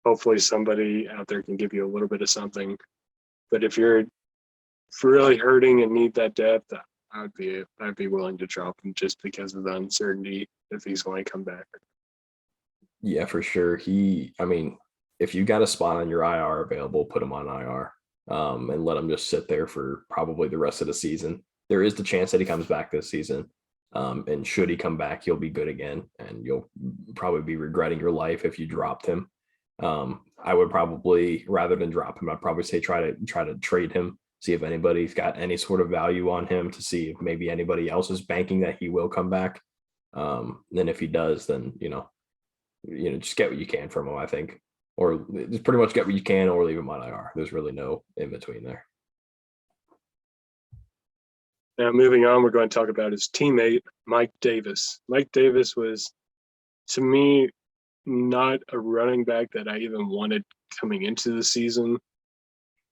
Hopefully somebody out there can give you a little bit of something. But if you're really hurting and need that depth, I'd be willing to drop him just because of the uncertainty if he's going to come back. Yeah, for sure. If you got a spot on your IR available, put him on IR and let him just sit there for probably the rest of the season. There is the chance that he comes back this season. And should he come back, he'll be good again. And you'll probably be regretting your life if you dropped him. I would probably, rather than drop him, I'd probably say try to trade him. See if anybody's got any sort of value on him, to see if maybe anybody else is banking that he will come back. Then if he does, then, just get what you can from him, I think. Or just pretty much get what you can or leave him on IR. There's really no in between there. Now, moving on, we're going to talk about his teammate, Mike Davis. Mike Davis was, to me, not a running back that I even wanted coming into the season,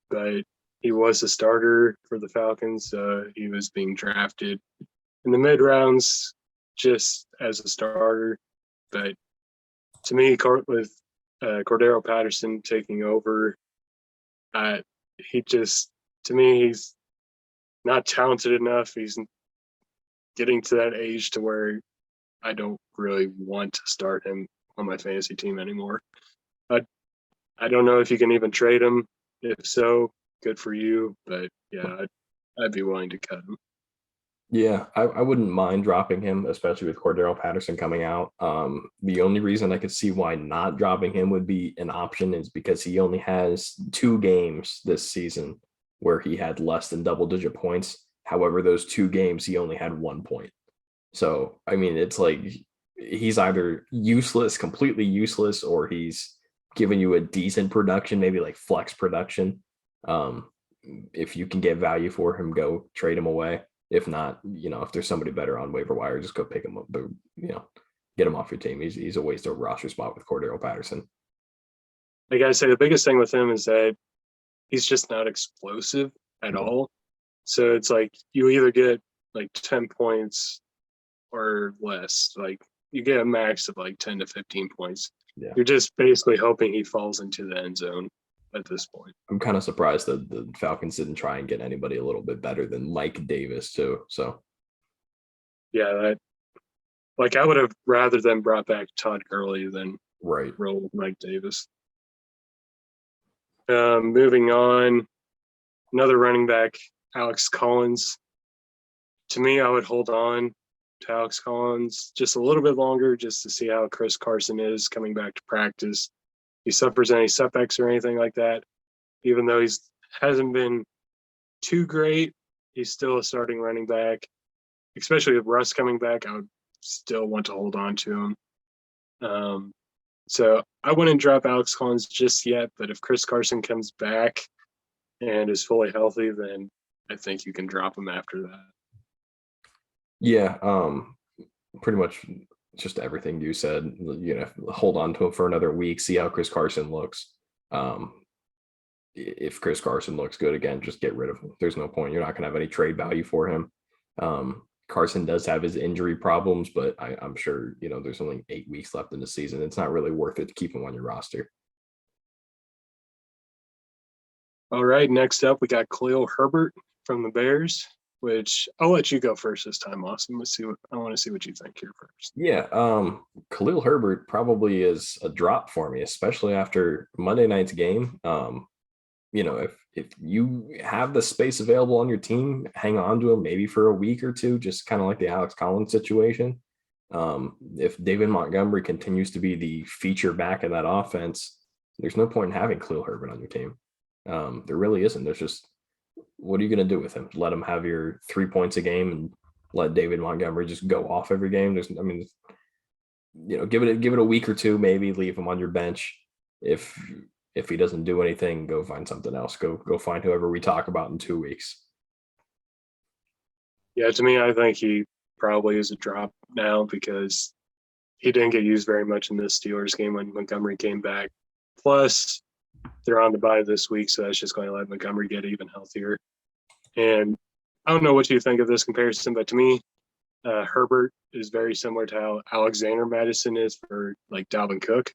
but he was a starter for the Falcons. He was being drafted in the mid rounds just as a starter. But to me, with Cordero Patterson taking over, to me, he's not talented enough. He's getting to that age to where I don't really want to start him on my fantasy team anymore. I don't know if you can even trade him. If so, good for you. But yeah, I'd be willing to cut him. Yeah, I wouldn't mind dropping him, especially with Cordero Patterson coming out. The only reason I could see why not dropping him would be an option is because he only has 2 games this season where he had less than double-digit points. However, those 2 games, he only had 1 point. So, I mean, it's like he's either useless, completely useless, or he's giving you a decent production, maybe like flex production. If you can get value for him, go trade him away. If not, if there's somebody better on waiver wire, just go pick him up, but, get him off your team. He's a waste of a roster spot with Cordero Patterson. Like I say, the biggest thing with him is that he's just not explosive at all. So it's like you either get like 10 points or less. Like you get a max of like 10 to 15 points. Yeah. You're just basically hoping he falls into the end zone at this point. I'm kind of surprised that the Falcons didn't try and get anybody a little bit better than Mike Davis too. So yeah, I would have rather than brought back Todd Gurley than roll with Mike Davis. Moving on, another running back, Alex Collins. To me, I would hold on to Alex Collins just a little bit longer just to see how Chris Carson is coming back to practice. If he suffers any setbacks or anything like that, even though hasn't been too great, he's still a starting running back. Especially with Russ coming back, I would still want to hold on to him. So I wouldn't drop Alex Collins just yet, but if Chris Carson comes back and is fully healthy, then I think you can drop him after that. Yeah, pretty much just everything you said. Hold on to him for another week, see how Chris Carson looks. If Chris Carson looks good again, just get rid of him. There's no point. You're not going to have any trade value for him. Carson does have his injury problems, but I'm sure, there's only 8 weeks left in the season. It's not really worth it to keep him on your roster. All right, next up, we got Cleo Herbert from the Bears, which I'll let you go first this time, Austin. I want to see what you think here first. Yeah, Khalil Herbert probably is a drop for me, especially after Monday night's game. If you have the space available on your team, hang on to him maybe for a week or two, just kind of like the Alex Collins situation. If David Montgomery continues to be the feature back in that offense, there's no point in having Khalil Herbert on your team. There really isn't. There's just, what are you going to do with him? Let him have your 3 points a game and let David Montgomery just go off every game? Give it a week or two, maybe leave him on your bench. If he doesn't do anything, go find something else. Go find whoever we talk about in 2 weeks. Yeah, to me, I think he probably is a drop now because he didn't get used very much in this Steelers game when Montgomery came back. Plus, they're on the bye this week, so that's just going to let Montgomery get even healthier. And I don't know what you think of this comparison, but to me, Herbert is very similar to how Alexander Madison is for like Dalvin Cook.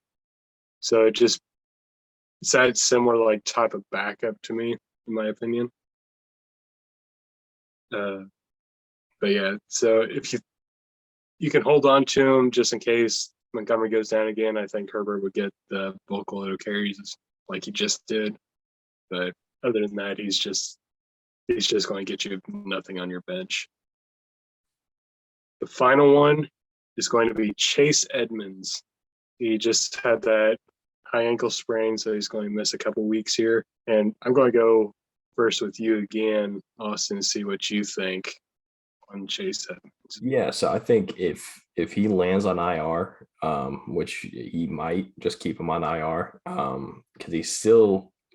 So it's that similar like type of backup to me, in my opinion. But yeah, so if you can hold on to him just in case Montgomery goes down again, I think Herbert would get the bulk load of carries like he just did. But other than that, he's just going to get you nothing on your bench. The final one is going to be Chase Edmonds. He just had that high ankle sprain, so he's going to miss a couple weeks here. And I'm going to go first with you again, Austin, see what you think on Chase Edmonds. Yeah, so I think if he lands on IR, which he might, just keep him on IR, because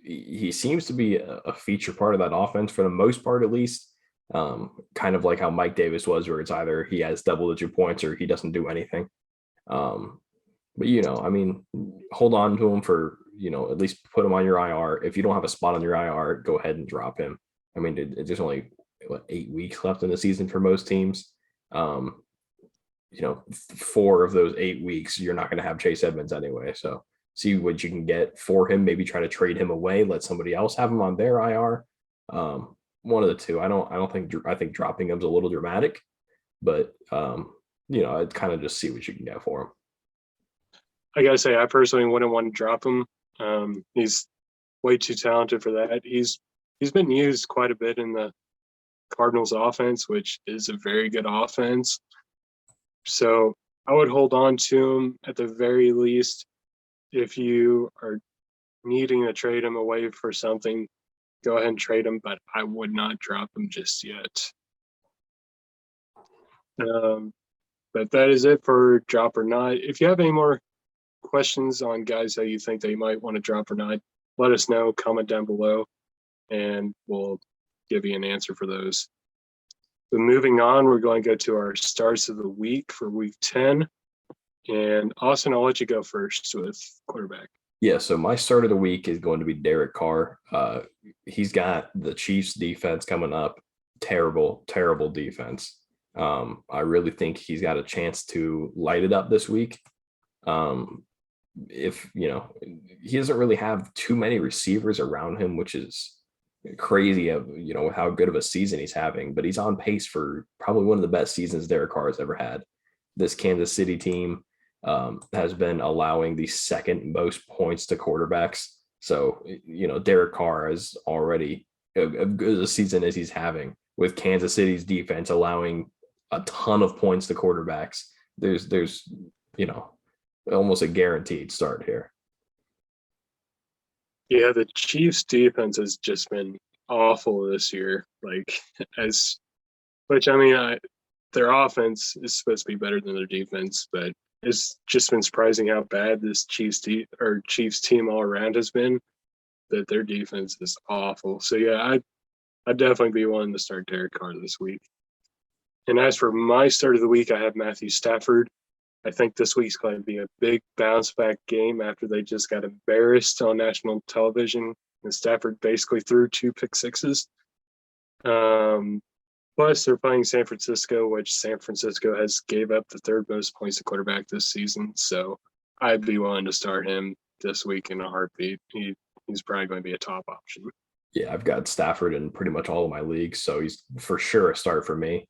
he seems to be a feature part of that offense for the most part, at least. Kind of like how Mike Davis was, where it's either he has double-digit points or he doesn't do anything. But, I mean, hold on to him for, at least put him on your IR. If you don't have a spot on your IR, go ahead and drop him. I mean, there's only 8 weeks left in the season for most teams. 4 of those 8 weeks, you're not going to have Chase Edmonds anyway. So see what you can get for him. Maybe try to trade him away. Let somebody else have him on their IR. One of the two. I think dropping him's a little dramatic, but I'd kind of just see what you can get for him. I gotta say, I personally wouldn't want to drop him. He's way too talented for that. He's been used quite a bit in the Cardinals offense, which is a very good offense. So I would hold on to him at the very least. If you are needing to trade him away for something, go ahead and trade him, but I would not drop him just yet. But that is it for drop or not. If you have any more questions on guys that you think that you might want to drop or not, let us know, comment down below, and we'll give you an answer for those. So moving on, we're going to go to our starts of the week for week 10. And Austin, I'll let you go first with quarterback. Yeah, so my start of the week is going to be Derek Carr. He's got the Chiefs defense coming up. Terrible, terrible defense. I really think he's got a chance to light it up this week. If he doesn't really have too many receivers around him, which is crazy of how good of a season he's having, but he's on pace for probably one of the best seasons Derek Carr has ever had. This Kansas City team has been allowing the second most points to quarterbacks. So, Derek Carr is already as good a season as he's having with Kansas City's defense allowing a ton of points to quarterbacks. There's almost a guaranteed start here. Yeah, the Chiefs defense has just been awful this year. Their offense is supposed to be better than their defense, but it's just been surprising how bad this Chiefs team all around has been, that their defense is awful. So yeah, I'd definitely be willing to start Derek Carr this week. And as for my start of the week, I have Matthew Stafford. I think this week's going to be a big bounce back game after they just got embarrassed on national television, and Stafford basically threw 2 pick sixes. Plus, they're playing San Francisco, which San Francisco has gave up the 3rd most points to quarterback this season. So I'd be willing to start him this week in a heartbeat. He's probably going to be a top option. Yeah, I've got Stafford in pretty much all of my leagues, so he's for sure a start for me.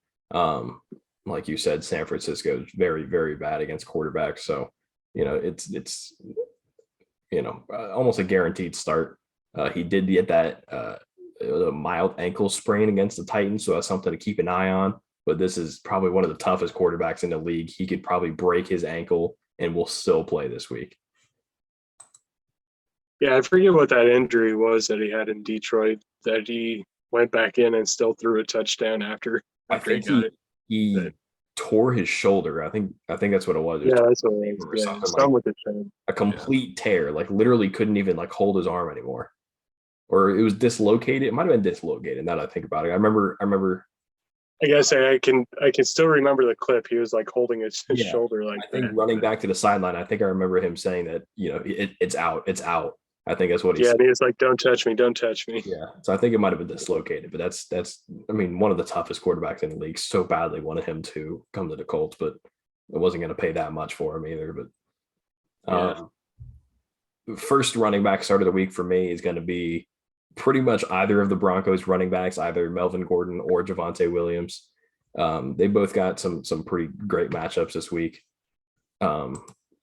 Like you said, San Francisco is very, very bad against quarterbacks. So, it's almost a guaranteed start. He did get that a mild ankle sprain against the Titans, so that's something to keep an eye on. But this is probably one of the toughest quarterbacks in the league. He could probably break his ankle and will still play this week. Yeah, I forget what that injury was that he had in Detroit, that he went back in and still threw a touchdown after he got it. He tore his shoulder. I think that's what it was. Yeah, that's what it was. Yeah, something with the shin. A complete tear, literally couldn't even hold his arm anymore. Or it was dislocated. It might have been dislocated now that I think about it. I remember I gotta say, I can still remember the clip. He was holding his shoulder I think running back to the sideline, I think I remember him saying that, it's out. It's out. I think that's what he said. Yeah, he was like, don't touch me. Yeah. So I think it might have been dislocated, but that's one of the toughest quarterbacks in the league. So badly wanted him to come to the Colts, but I wasn't going to pay that much for him either. But first running back start of the week for me is going to be pretty much either of the Broncos running backs, either Melvin Gordon or Javonte Williams. They both got some pretty great matchups this week.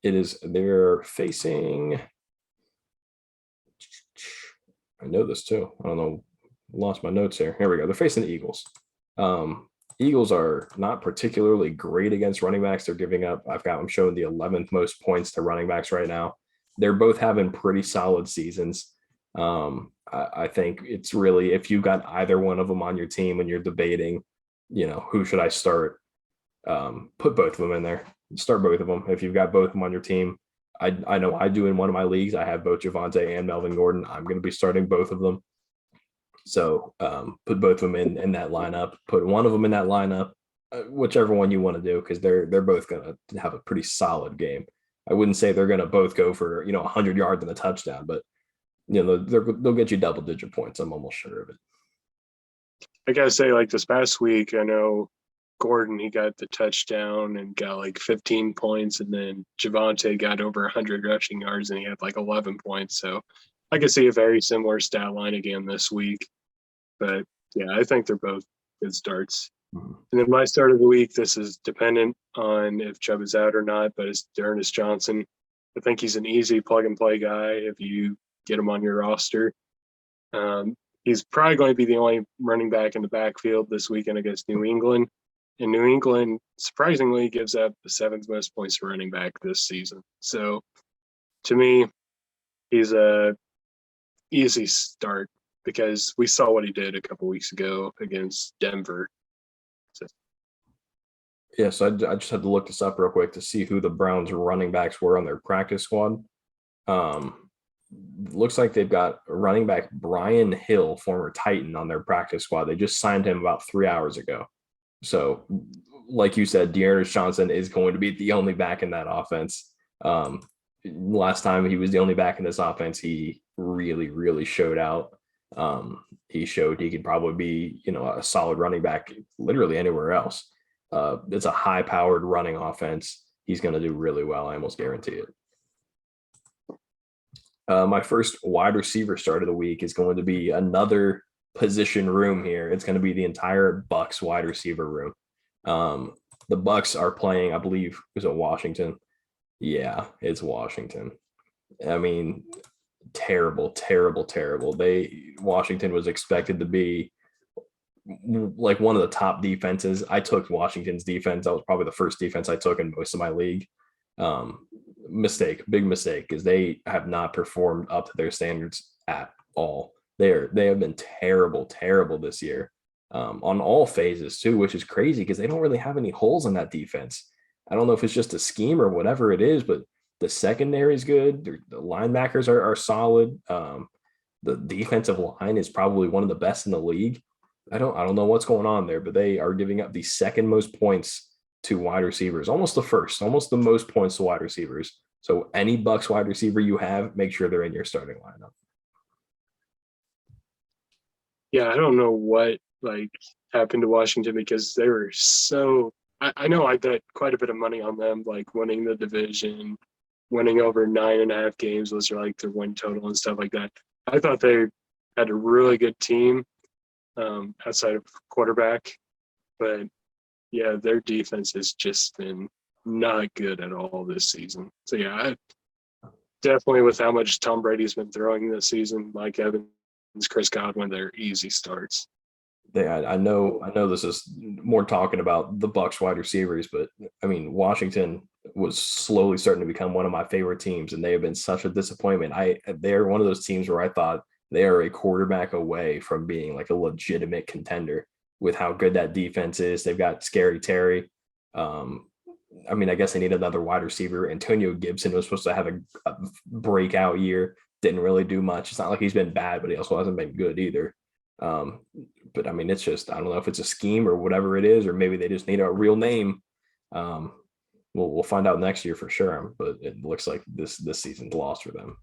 They're facing, I know this too. I don't know. Lost my notes here. Here we go. They're facing the Eagles. Eagles are not particularly great against running backs. They're giving up, I'm showing the 11th most points to running backs right now. They're both having pretty solid seasons. I think it's really, if you've got either one of them on your team and you're debating, who should I start? Put both of them in there. Start both of them. If you've got both of them on your team, I know I do in one of my leagues. I have both Javonte and Melvin Gordon. I'm going to be starting both of them. So put both of them in that lineup. Put one of them in that lineup, whichever one you want to do, because they're both going to have a pretty solid game. I wouldn't say they're going to both go for 100 yards and a touchdown, but they'll get you double-digit points. I'm almost sure of it. I gotta say, like this past week, I know Gordon, he got the touchdown and got like 15 points, and then Devonte got over 100 rushing yards and he had like 11 points. So I could see a very similar stat line again this week. But yeah, I think they're both good starts. Mm-hmm. And then my start of the week, this is dependent on if Chubb is out or not, but it's Ernest Johnson. I think he's an easy plug-and-play guy if you get him on your roster. He's probably going to be the only running back in the backfield this weekend against New England. And New England, surprisingly, gives up the 7th most points to running back this season. So, to me, he's a easy start because we saw what he did a couple weeks ago against Denver. So I just had to look this up real quick to see who the Browns running backs were on their practice squad. Looks like they've got running back Brian Hill, former Titan, on their practice squad. They just signed him about 3 hours ago. So, like you said, Deandre Johnson is going to be the only back in that offense. Last time he was the only back in this offense, he really, really showed out. He showed he could probably be, a solid running back literally anywhere else. It's a high-powered running offense. He's going to do really well. I almost guarantee it. My first wide receiver start of the week is going to be another position room here. It's going to be the entire Bucs wide receiver room. The Bucs are playing, I believe, is it Washington? Yeah, it's Washington. I mean, terrible. Washington was expected to be like one of the top defenses. I took Washington's defense. That was probably the first defense I took in most of my league. Big mistake, because they have not performed up to their standards at all. They have been terrible this year, on all phases too, which is crazy because they don't really have any holes in that defense. I don't know if it's just a scheme or whatever it is, but the secondary is good. The linebackers are solid. The defensive line is probably one of the best in the league. I don't know what's going on there, but they are giving up the second most points to wide receivers, almost the most points to wide receivers. So any Bucs wide receiver you have, make sure they're in your starting lineup. Yeah, I don't know what happened to Washington because they were so. I know I bet quite a bit of money on them, like winning the division, winning over 9.5 games was like their win total and stuff like that. I thought they had a really good team outside of quarterback, but yeah, their defense has just been not good at all this season. So yeah, definitely with how much Tom Brady's been throwing this season, Mike Evans, Chris Godwin, they're easy starts. I know this is more talking about the Bucs wide receivers, but I mean, Washington was slowly starting to become one of my favorite teams, and they have been such a disappointment. They're one of those teams where I thought they are a quarterback away from being like a legitimate contender with how good that defense is. They've got Scary Terry. I mean, I guess they need another wide receiver. Antonio Gibson was supposed to have a breakout year. Didn't really do much. It's not like he's been bad, but he also hasn't been good either. But I mean, it's just, I don't know if it's a scheme or whatever it is, or maybe they just need a real name. We'll find out next year for sure. But it looks like this season's lost for them.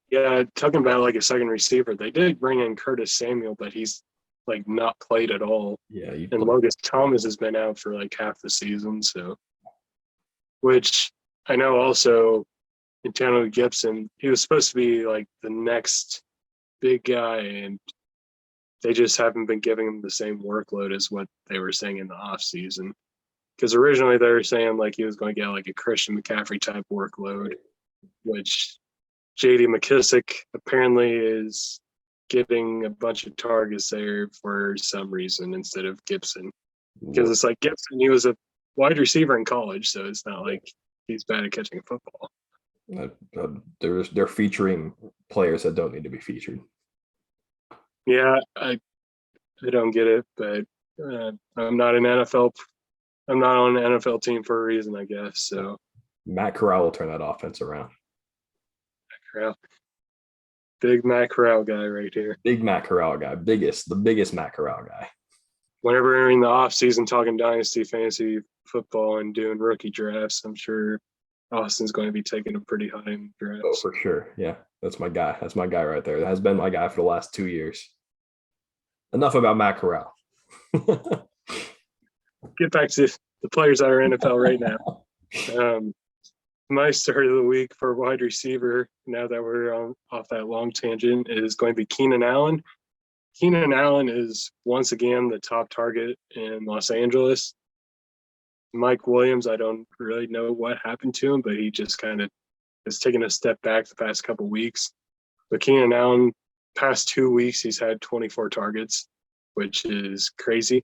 Yeah, talking about like a second receiver, they did bring in Curtis Samuel, but he's like not played at all. Yeah, and Logan Thomas has been out for like half the season. So, which I know also Antonio Gibson, he was supposed to be like the next big guy, and they just haven't been giving him the same workload as what they were saying in the offseason. Because originally they were saying like he was going to get like a Christian McCaffrey type workload, which J.D. McKissick apparently is getting a bunch of targets there for some reason instead of Gibson. Because it's like Gibson, he was a wide receiver in college, so it's not like he's bad at catching a football. They're featuring players that don't need to be featured. Yeah, I don't get it, but I'm not an NFL. I'm not on an NFL team for a reason, I guess. So Matt Corral will turn that offense around. Corral. Big Matt Corral guy right here. Big Matt Corral guy. The biggest Matt Corral guy. Whenever we're in the offseason talking dynasty fantasy football and doing rookie drafts, I'm sure Austin's going to be taking him pretty high in drafts. Oh, for sure. Yeah, that's my guy. That's my guy right there. That has been my guy for the last 2 years. Enough about Matt Corral. Get back to the players that are NFL right now. My start of the week for wide receiver, now that we're off that long tangent, is going to be Keenan Allen. Keenan Allen is once again the top target in Los Angeles. Mike Williams, I don't really know what happened to him, but he just kind of has taken a step back the past couple weeks. But Keenan Allen, past 2 weeks, he's had 24 targets, which is crazy.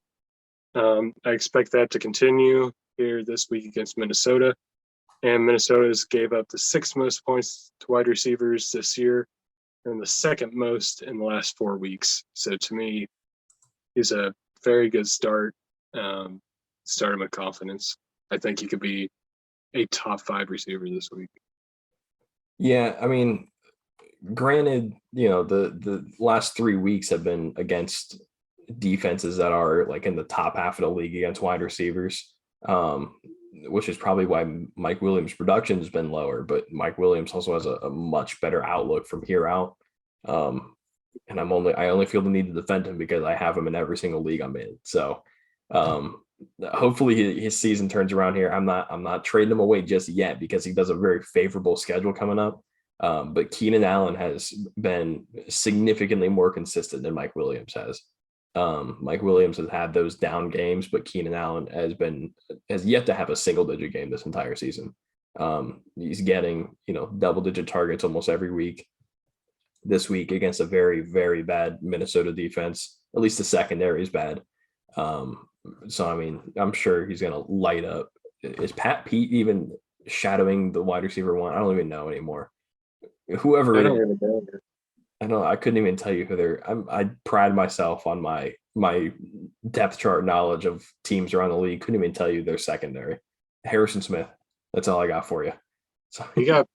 I expect that to continue here this week against Minnesota. And Minnesota's gave up the 6th most points to wide receivers this year and the 2nd most in the last 4 weeks. So to me, he's a very good start. Start him with confidence. I think he could be a top 5 receiver this week. Yeah, I mean, granted, the last 3 weeks have been against defenses that are like in the top half of the league against wide receivers, which is probably why Mike Williams' production has been lower. But Mike Williams also has a much better outlook from here out. And I only feel the need to defend him because I have him in every single league I'm in. So hopefully his season turns around here. I'm not trading him away just yet because he does a very favorable schedule coming up. But Keenan Allen has been significantly more consistent than Mike Williams has. Mike Williams has had those down games, but Keenan Allen has yet to have a single-digit game this entire season. He's getting, double-digit targets almost every week. This week against a very, very bad Minnesota defense, at least the secondary is bad. So, I mean, I'm sure he's going to light up. Is Pat Pete even shadowing the wide receiver one? I don't even know anymore. Whoever I it don't is, really know. I know I couldn't even tell you who they're. I pride myself on my depth chart knowledge of teams around the league. Couldn't even tell you their secondary. Harrison Smith. That's all I got for you. So He got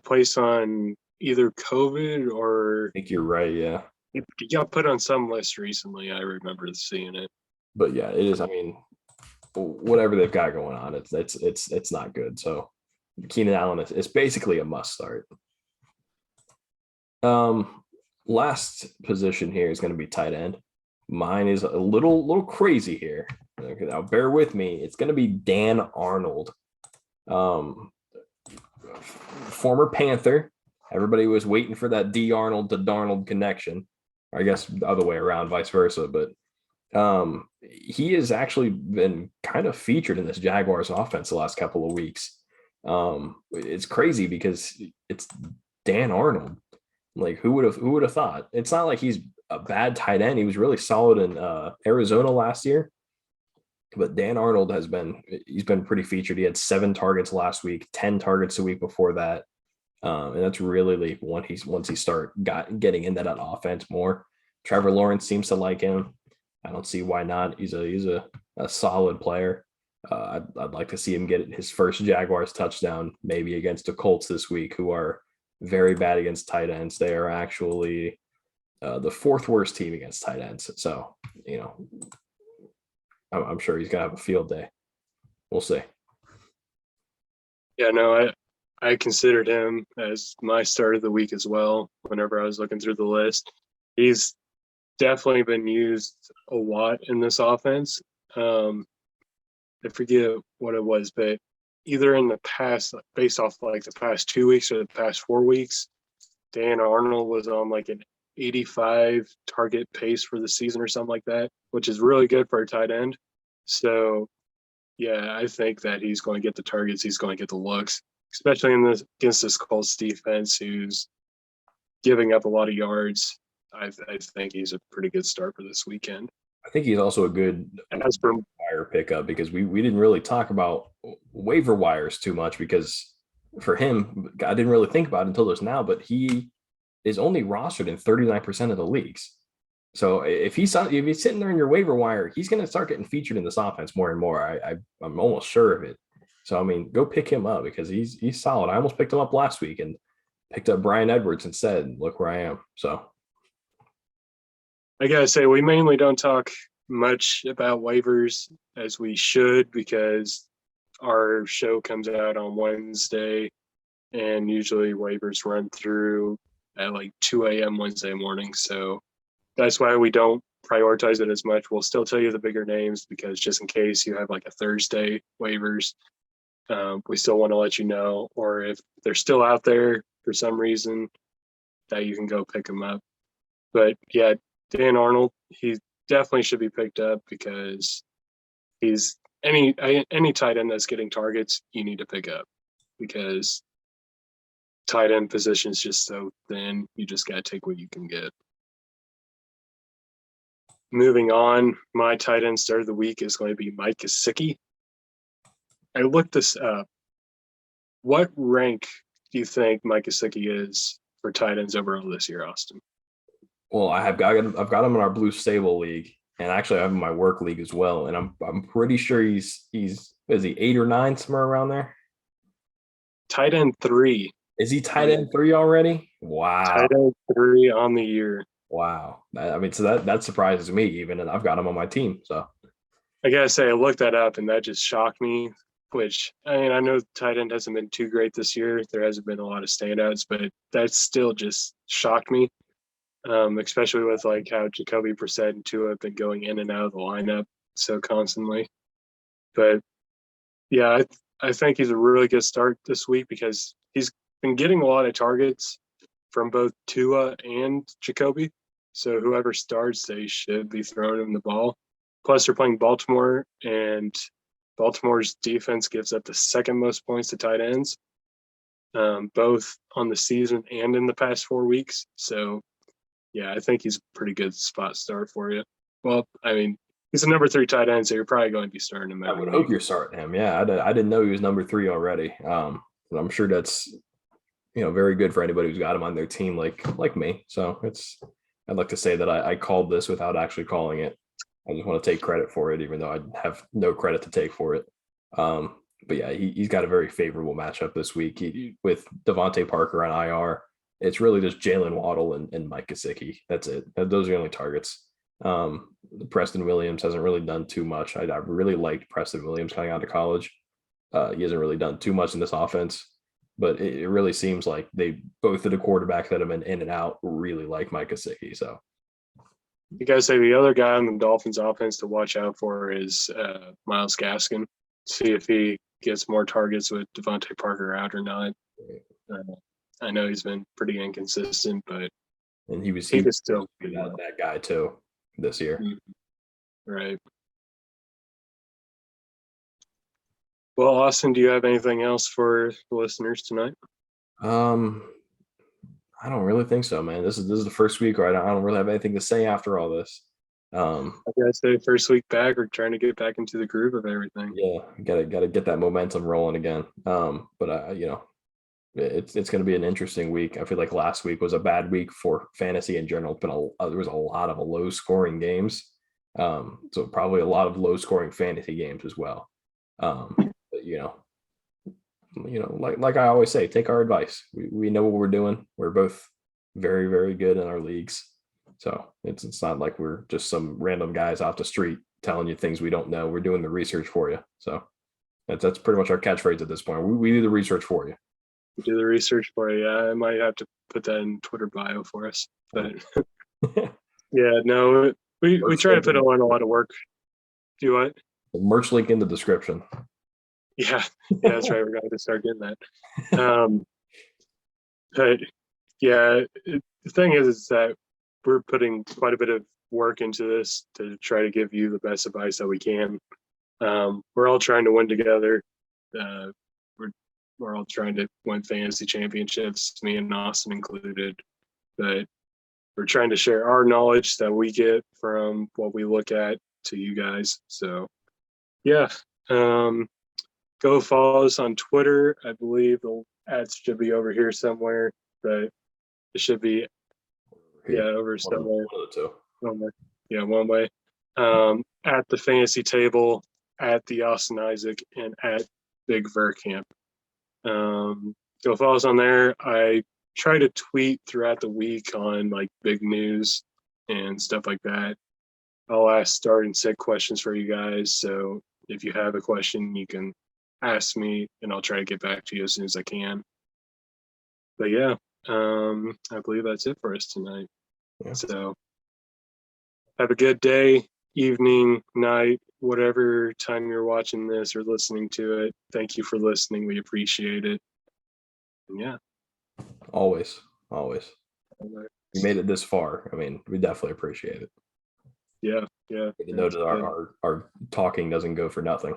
placed on either COVID or I think you're right. Yeah, he got put on some list recently. I remember seeing it. but yeah, it is. I mean, whatever they've got going on, it's not good. So Keenan Allen is basically a must start. Last position here is going to be tight end. Mine is a little crazy here. Okay, now bear with me. It's going to be Dan Arnold, former Panther. Everybody was waiting for that D Arnold to Darnold connection. I guess the other way around, vice versa. But he has actually been kind of featured in this Jaguars offense the last couple of weeks. It's crazy because it's Dan Arnold. Like who would have thought? It's not like he's a bad tight end. He was really solid in Arizona last year. But Dan Arnold he's been pretty featured. He had 7 targets last week, 10 targets the week before that. And that's really like once he getting into that offense more. Trevor Lawrence seems to like him. I don't see why not. He's a solid player. I'd like to see him get his first Jaguars touchdown, maybe against the Colts this week, who are very bad against tight ends. They are actually the 4th worst team against tight ends. So, I'm sure he's gonna have a field day. We'll see. Yeah, no, I considered him as my start of the week as well. Whenever I was looking through the list, he's definitely been used a lot in this offense. I forget what it was, but either in the past, based off like the past 2 weeks or the past 4 weeks, Dan Arnold was on like an 85 target pace for the season or something like that, which is really good for a tight end. So, yeah, I think that he's going to get the targets. He's going to get the looks, especially against this Colts defense, who's giving up a lot of yards. I think he's a pretty good start for this weekend. I think he's also a good wire pickup because we didn't really talk about waiver wires too much because for him, I didn't really think about it until just now, but he is only rostered in 39% of the leagues. So if he's sitting there in your waiver wire, he's going to start getting featured in this offense more and more. I'm almost sure of it. So, I mean, go pick him up because he's solid. I almost picked him up last week and picked up Bryan Edwards instead. Look where I am. So I got to say, we mainly don't talk much about waivers as we should because our show comes out on Wednesday, and usually waivers run through at like 2 a.m. Wednesday morning. So that's why we don't prioritize it as much. We'll still tell you the bigger names because just in case you have like a Thursday waivers, we still want to let you know, or if they're still out there for some reason, that you can go pick them up. But yeah, Dan Arnold, he definitely should be picked up because he's any tight end that's getting targets, you need to pick up because tight end position is just so thin. You just got to take what you can get. Moving on, my tight end start of the week is going to be Mike Gesicki. I looked this up. What rank do you think Mike Gesicki is for tight ends overall this year, Austin? Well, I've got him in our Blue Stable League, and actually I have him in my work league as well. And I'm pretty sure he's is he 8 or 9, somewhere around there? Tight end 3. Is he tight end 3 already? Wow. Tight end 3 on the year. Wow. So that surprises me even, and I've got him on my team. So I gotta say, I looked that up and that just shocked me. Which, I mean, I know tight end hasn't been too great this year. There hasn't been a lot of standouts, but that still just shocked me. Especially with like how Jacoby Brissett and Tua have been going in and out of the lineup so constantly. But yeah, I think he's a really good start this week because he's been getting a lot of targets from both Tua and Jacoby. So whoever starts, they should be throwing him the ball. Plus, they're playing Baltimore, and Baltimore's defense gives up the second most points to tight ends, both on the season and in the past 4 weeks. So, yeah, I think he's a pretty good spot start for you. Well, I mean, he's a number 3 tight end, so you're probably going to be starting him. I would hope you're starting him. Yeah, I didn't know he was number 3 already. I'm sure that's very good for anybody who's got him on their team like me. So I'd like to say that I called this without actually calling it. I just want to take credit for it, even though I have no credit to take for it. But yeah, he's got a very favorable matchup this week with Devonte Parker on IR. It's really just Jalen Waddle and Mike Gesicki. that's it. Those are the only targets. Preston Williams hasn't really done too much. I really liked Preston Williams coming out of college. He hasn't really done too much in this offense, but it really seems like they both of the quarterbacks that have been in and out really like Mike Gesicki. So you guys say the other guy on the Dolphins offense to watch out for is Myles Gaskin. See if he gets more targets with Devonte Parker out or not. I know he's been pretty inconsistent, but he was still that guy too this year. Right. Well, Austin, do you have anything else for the listeners tonight? I don't really think so, man. This is the first week where I don't really have anything to say after all this. I gotta say, first week back, we're trying to get back into the groove of everything. Yeah, gotta get that momentum rolling again. But it's going to be an interesting week. I feel like last week was a bad week for fantasy in general, but there was a lot of low scoring games. So probably a lot of low scoring fantasy games as well. But like I always say, take our advice. We know what we're doing. We're both very, very good in our leagues. So it's not like we're just some random guys off the street telling you things we don't know. We're doing the research for you. So that's pretty much our catchphrase at this point. We do the research for you. We do the research for you. I might have to put that in Twitter bio for us. But yeah, no, we try to put on a lot of work. Do what? The merch link in the description. Yeah, that's right. We're going to start getting that. But yeah, the thing is that we're putting quite a bit of work into this to try to give you the best advice that we can. We're all trying to win together. We're all trying to win fantasy championships, me and Austin included. But we're trying to share our knowledge that we get from what we look at to you guys. So yeah. Go follow us on Twitter. I believe the ads should be over here somewhere, but it should be over somewhere. One way. At the Fantasy Table, at the Austin Isaac, and at Big Verkamp. Go follow us on there. I try to tweet throughout the week on like big news and stuff like that. I'll ask start and sit questions for you guys. So if you have a question, you can ask me, and I'll try to get back to you as soon as I can. But yeah, I believe that's it for us tonight. Yeah. So have a good day, evening, night, whatever time you're watching this or listening to it. Thank you for listening. We appreciate it. And yeah. Always. You made it this far. I mean, we definitely appreciate it. Yeah. You know that our talking doesn't go for nothing.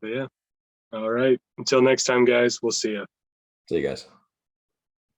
But yeah. All right. Until next time, guys. We'll see you. See you guys.